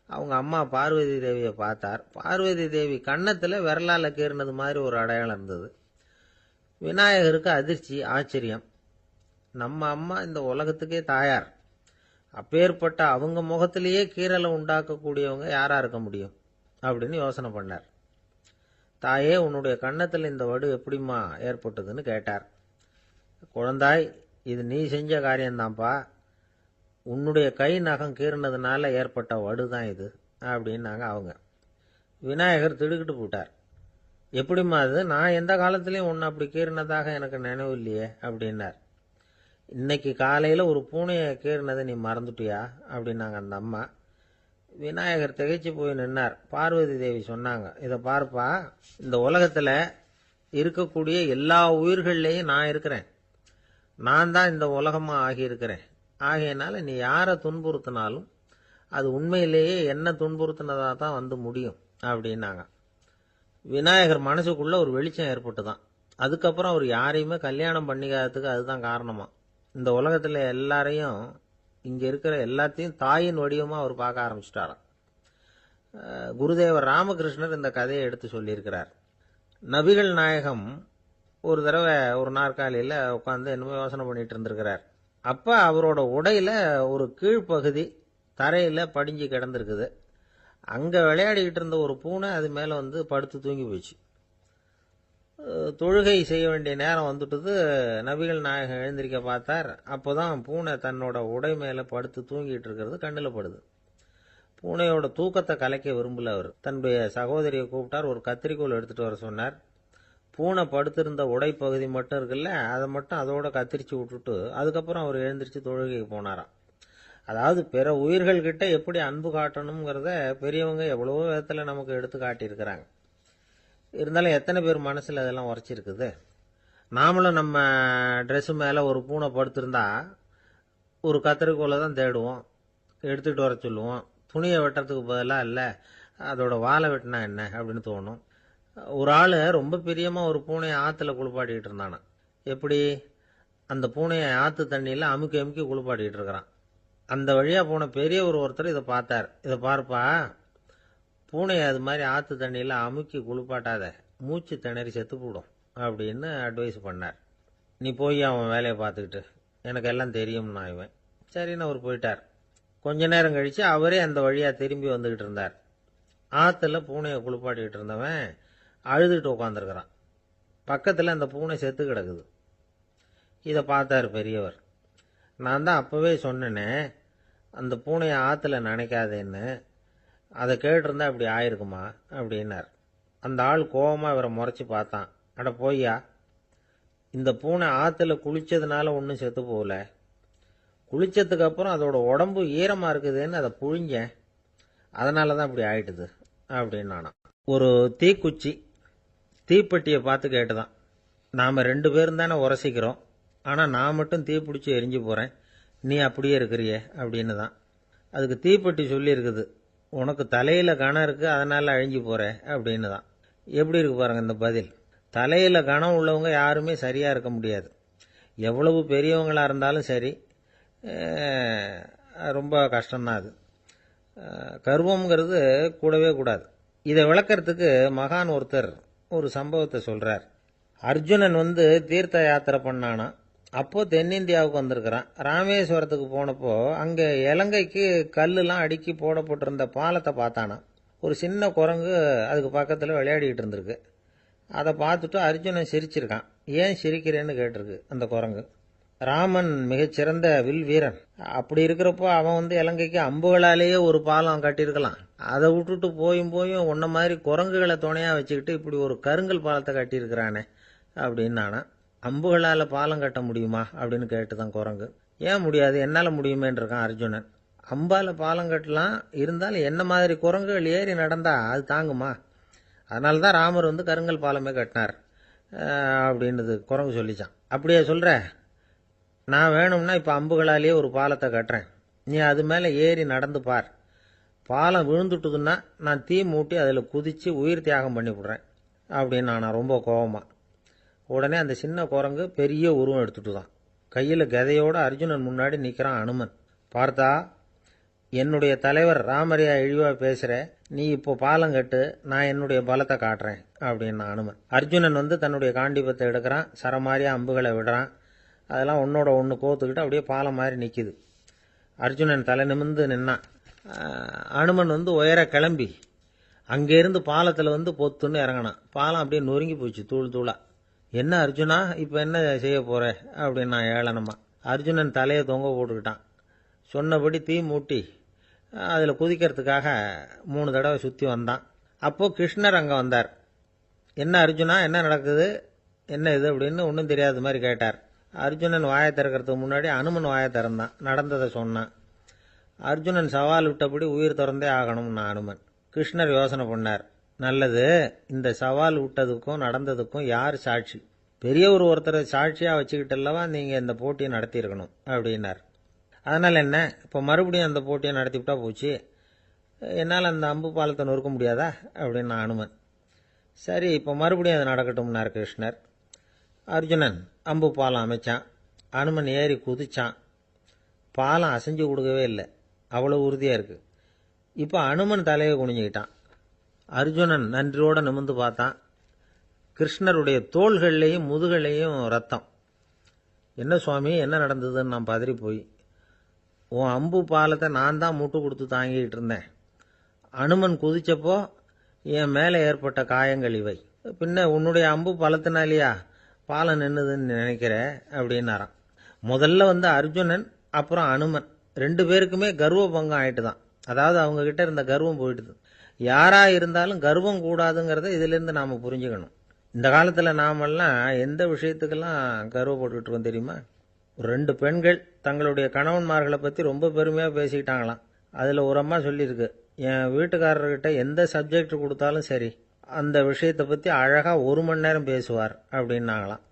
அவங்க அம்மா பார்வதி தேவியை பார்த்தார். பார்வதி தேவி கன்னத்துல விரலால கீறினது மாதிரி ஒரு அடையாளம் இருந்தது. விநாயகருக்கு அதிர்ச்சி, ஆச்சரியம். நம்ம அம்மா இந்த உலகத்துக்கே தாயார், அப்பேற்பட்ட அவங்க முகத்திலேயே கீறலை உண்டாக்கக்கூடியவங்க யாரா இருக்க முடியும் அப்படின்னு யோசனை பண்ணார். தாயே, உன்னுடைய கன்னத்தில் இந்த வடு எப்படிம்மா ஏற்பட்டதுன்னு கேட்டார். குழந்தாய், இது நீ செஞ்ச காரியம்தான்ப்பா, உன்னுடைய கை நகம் கீறினதுனால ஏற்பட்ட வடு தான் இது அப்படின்னாங்க அவங்க. விநாயகர் திடுக்கிட்டு போட்டார். எப்படிம்மா அது? நான் எந்த காலத்திலையும் உன்னை அப்படி கீறினதாக எனக்கு நினைவு இல்லையே அப்படின்னார். இன்னைக்கு காலையில் ஒரு பூனையை கீறினதை நீ மறந்துட்டியா அப்படின்னாங்க அந்த அம்மா. விநாயகர் திகைச்சு போய் நின்னார். பார்வதி தேவி சொன்னாங்க, இதை பார்ப்பா, இந்த உலகத்தில் இருக்கக்கூடிய எல்லா உயிர்கள்லையும் நான் இருக்கிறேன், நான் தான் இந்த உலகமாக ஆகியிருக்கிறேன். ஆகையினால நீ யாரை துன்புறுத்தினாலும் அது உண்மையிலேயே என்ன துன்புறுத்தினதாக தான் வந்து முடியும் அப்படின்னாங்க. விநாயகர் மனசுக்குள்ள ஒரு வெளிச்சம் ஏற்பட்டுதான். அதுக்கப்புறம் அவர் யாரையுமே கல்யாணம் பண்ணிக்காததுக்கு அதுதான் காரணமா. இந்த உலகத்துல எல்லாரையும், இங்க இருக்கிற எல்லாத்தையும் தாயின் வடிவமா அவர் பார்க்க ஆரம்பிச்சிட்டாராம். குருதேவர் ராமகிருஷ்ணர் இந்த கதையை எடுத்து சொல்லியிருக்கிறார். நபிகள் நாயகம் ஒரு தடவை ஒரு நாற்காலியில உட்காந்து என்னமோ யோசனை பண்ணிட்டு இருந்திருக்கிறார். அப்ப அவரோட உடையில ஒரு கீழ்ப்பகுதி தரையில படிஞ்சு கிடந்திருக்குது. அங்க விளையாடிக்கிட்டு இருந்த ஒரு பூனை அது மேல வந்து படுத்து தூங்கி போச்சு. தொழுகை செய்ய வேண்டிய நேரம் வந்துட்டது. நபிகள் நாயகம் எழுந்திருக்க பார்த்தார். அப்போதான் பூனை தன்னோட உடை மேல படுத்து தூங்கிட்டு இருக்கிறது கண்ணில் படுது. பூனையோட தூக்கத்தை கலைக்க விரும்பல அவர். தன்னுடைய சகோதரியை கூப்பிட்டார். ஒரு கத்திரிக்கோல் எடுத்துட்டு வர சொன்னார். பூனை படுத்திருந்த உடை பகுதி மட்டும் இருக்குல்ல, அதை மட்டும் அதோட கத்திரிச்சு விட்டுட்டு அதுக்கப்புறம் அவர் எழுந்திரிச்சு தொழுகைக்கு போனாராம். அதாவது பிற உயிர்கள் கிட்ட எப்படி அன்பு காட்டணுங்கிறத பெரியவங்க எவ்வளவோ விதத்துல நமக்கு எடுத்து காட்டியிருக்கிறாங்க. இருந்தாலும் எத்தனை பேர் மனசுல அதெல்லாம் உரைச்சிருக்குது? நாமளும் நம்ம ட்ரெஸ் மேல ஒரு பூனை படுத்திருந்தா ஒரு கத்திரிக்கோலை தான் தேடுவோம், எடுத்துட்டு வர சொல்லுவோம். துணியை வெட்டுறதுக்கு பதிலாக இல்லை அதோட வாழை வெட்டினா என்ன அப்படின்னு தோணும். ஒரு ஆள் ரொம்ப பிரியமா ஒரு பூனையை ஆற்றுல குளிப்பாட்டிக்கிட்டு இருந்தானா. எப்படி? அந்த பூனையை ஆற்று தண்ணியில் அமுக்கி அமுக்கி குளிப்பாட்டிக்கிட்டு இருக்கிறான். அந்த வழியாக போன பெரியவர் ஒருத்தர் இதை பார்த்தார். இதை பார்ப்பா, பூனையை அது மாதிரி ஆற்று தண்ணியில் அமுக்கி குளிப்பாட்டாத, மூச்சு திணறி செத்து போடும் அப்படின்னு அட்வைஸ் பண்ணார். நீ போய் அவன் வேலையை பார்த்துக்கிட்டு, எனக்கு எல்லாம் தெரியும்னா இவன். சரின்னு அவர் போயிட்டார். கொஞ்ச நேரம் கழிச்சு அவரே அந்த வழியாக திரும்பி வந்துக்கிட்டு இருந்தார். ஆற்றுல பூனையை குளிப்பாட்டிக்கிட்டு இருந்தவன் அழுதுகிட்டு உட்காந்துருக்கிறான். பக்கத்தில் அந்த பூனை செத்து கிடக்குது. இதை பார்த்தார் பெரியவர். நான் தான் அப்பவே சொன்னேனே அந்த பூனையை ஆற்றுல நினைக்காதேன்னு, அதை கேட்டிருந்தா இப்படி ஆயிருக்குமா அப்படின்னார். அந்த ஆள் கோபமாக இவரை முறைச்சி பார்த்தான். அட போய்யா, இந்த பூனை ஆற்றுல குளிச்சதுனால ஒன்றும் செத்து போகல, குளிச்சதுக்கு அப்புறம் அதோட உடம்பு ஈரமாக இருக்குதுன்னு அதை புழிஞ்சேன், அதனால தான் இப்படி ஆயிட்டுது அப்படின்னு நானா. ஒரு தீக்குச்சி தீப்பெட்டியை பார்த்து கேட்டுதான், நாம் 2 பேரும் தானே உரசிக்கிறோம், ஆனால் நான் மட்டும் தீப்பிடிச்சி எரிஞ்சு போகிறேன், நீ அப்படியே இருக்கிறியே அப்படின்னு தான். அதுக்கு தீப்பெட்டி சொல்லியிருக்குது, உனக்கு தலையில் கணம் இருக்குது அதனால் அழிஞ்சு போகிற அப்படின்னு தான். எப்படி இருக்கு பாருங்கள் இந்த பதில். தலையில் கணம் உள்ளவங்க யாருமே சரியாக இருக்க முடியாது. எவ்வளவு பெரியவங்களாக இருந்தாலும் சரி, ரொம்ப கஷ்டம்தான் அது. கர்வம்ங்கிறது கூடவே கூடாது. இதை விளக்கறதுக்கு மகான் ஒருத்தர் ஒரு சம்பவத்தை சொல்கிறார். அர்ஜுனன் தீர்த்த யாத்திரை பண்ணானா. அப்போ தென்னிந்தியாவுக்கு வந்திருக்கிறான். ராமேஸ்வரத்துக்கு போனப்போ அங்கே இலங்கைக்கு கல்லுலாம் அடுக்கி போடப்பட்டிருந்த பாலத்தை பார்த்தானா. ஒரு சின்ன குரங்கு அதுக்கு பக்கத்தில் விளையாடிக்கிட்டு இருந்திருக்கு. அதை பார்த்துட்டு அர்ஜுனன் சிரிச்சிருக்கான். ஏன் சிரிக்கிறேன்னு கேட்டிருக்கு அந்த குரங்கு. ராமன் மிகச்சிறந்த வில் வீரன். அப்படி இருக்கிறப்போ அவன் இலங்கைக்கு அம்புகளாலேயே ஒரு பாலம் கட்டியிருக்கலாம். அதை விட்டுட்டு போயும் உன்ன மாதிரி குரங்குகளை துணையாக வச்சுக்கிட்டு இப்படி ஒரு கருங்கல் பாலத்தை கட்டியிருக்கிறானே அப்படின்னு நானா. அம்புகளால் பாலம் கட்ட முடியுமா அப்படின்னு கேட்டுதான் குரங்கு. ஏன் முடியாது, என்னால் முடியுமேன்னு இருக்கான் அர்ஜுனன். அம்பால் பாலம் கட்டலாம், இருந்தாலும் என்ன மாதிரி குரங்குகள் ஏறி நடந்தா அது தாங்குமா? அதனால தான் ராமர் கருங்கல் பாலமே கட்டினார் அப்படின்னுது குரங்கு சொல்லிச்சான். அப்படியே சொல்கிற, நான் வேணும்னா இப்போ அம்புகளாலேயே ஒரு பாலத்தை கட்டுறேன், நீ அது மேலே ஏறி நடந்து பார். பாலம் விழுந்துட்டுதுன்னா நான் தீ மூட்டி அதில் குதித்து உயிர் தியாகம் பண்ணி விடுறேன் அப்படின்னு நான் ரொம்ப கோபமா. உடனே அந்த சின்ன குரங்கு பெரிய உருவம் எடுத்துட்டு தான் கையில் கதையோடு அர்ஜுனன் முன்னாடி நிற்கிறான் அனுமன். பார்த்தா, என்னுடைய தலைவர் ராமரையா இழிவா பேசுகிற, நீ இப்போ பாலம் கட்டு, நான் என்னுடைய பலத்தை காட்டுறேன் அப்படின்னு அனுமன். அர்ஜுனன் தன்னுடைய காண்டிபத்தை எடுக்கிறான், சரமாரியா அம்புகளை விடுறான். அதெல்லாம் ஒன்னோட ஒன்று கோத்துக்கிட்டு அப்படியே பாலம் மாதிரி நிற்கிது. அர்ஜுனன் தலை நிமிர்ந்து நின்னான். அனுமன் உயர கிளம்பி அங்கேருந்து பாலத்தில் பொத்துன்னு இறங்கினான். பாலம் அப்படியே நொறுங்கி போச்சு தூள் தூளா. என்ன அர்ஜுனா, இப்போ என்ன செய்ய போற அப்படின்னா ஏளனமா. அர்ஜுனன் தலையை தொங்க போட்டுக்கிட்டான். சொன்னபடி தீ மூட்டி அதில் குதிக்கிறதுக்காக 3 தடவை சுற்றி வந்தான். அப்போது கிருஷ்ணர் அங்கே வந்தார். என்ன அர்ஜுனா, என்ன நடக்குது, என்ன இது அப்படின்னு ஒன்றும் தெரியாத மாதிரி கேட்டார். அர்ஜுனன் வாயை திறக்கிறதுக்கு முன்னாடி அனுமன் வாயை திறந்தான், நடந்ததை சொன்னான். அர்ஜுனன் சவால் விட்டபடி உயிர் திறந்தே ஆகணும்னு அனுமன். கிருஷ்ணர் யோசனை பண்ணார். நல்லது, இந்த சவால் விட்டதுக்கும் நடந்ததுக்கும் யார் சாட்சி? பெரியவர் ஒருத்தரை சாட்சியாக வச்சுக்கிட்டல்லவா நீங்கள் இந்த போட்டியை நடத்தியிருக்கணும் அப்படின்னார். அதனால் என்ன, இப்போ மறுபடியும் அந்த போட்டியை நடத்திவிட்டா போச்சு, என்னால் அந்த அம்பு பாலத்தை நொறுக்க முடியாதா அப்படின்னு அனுமன். சரி, இப்போ மறுபடியும் அது நடக்கட்டும்னார் கிருஷ்ணர். அர்ஜுனன் அம்பு பாலம் அமைச்சான். அனுமன் ஏறி குதிச்சான். பாலம் அசைஞ்சு கொடுக்கவே இல்லை, அவ்வளோ உறுதியாக இருக்குது. இப்போ அனுமன் தலையை குனிஞ்சுக்கிட்டான். அர்ஜுனன் நன்றியோடு நிமிர்ந்து பார்த்தான். கிருஷ்ணருடைய தோள்கள்லேயும் முதுகலையும் ரத்தம். என்ன சுவாமி, என்ன நடந்ததுன்னு நான் பதறி போய், உன் அம்பு பாலத்தை நான் தான் முட்டு கொடுத்து தாங்கிக்கிட்டு இருந்தேன். அனுமன் குதிச்சப்போ என் மேலே ஏற்பட்ட காயங்கள் இவை. பின்ன உன்னுடைய அம்பு பலத்தினாலேயா பாலம் நின்னுதுன்னு நினைக்கிற அப்படின்னாராம். முதல்ல அர்ஜுனன் அப்புறம் அனுமன் 2 பேருக்குமே கர்வ பங்கம் ஆயிட்டு தான். அதாவது அவங்க கிட்ட இருந்த கர்வம் போயிட்டுது. யாரா இருந்தாலும் கர்வம் கூடாதுங்கிறத இதிலிருந்து நாம புரிஞ்சுக்கணும். இந்த காலத்துல நாமெல்லாம் எந்த விஷயத்துக்கெல்லாம் கர்வப்பட்டுக்கிட்டு இருக்கோம் தெரியுமா? 2 பெண்கள் தங்களுடைய கணவன்மார்களை பத்தி ரொம்ப பெருமையா பேசிக்கிட்டாங்களாம். அதுல ஒரு அம்மா சொல்லியிருக்கு, என் வீட்டுக்காரர்கிட்ட எந்த சப்ஜெக்ட் கொடுத்தாலும் சரி அந்த விஷயத்தை பத்தி அழகா 1 மணி நேரம் பேசுவார் அப்படின்னாங்களாம்.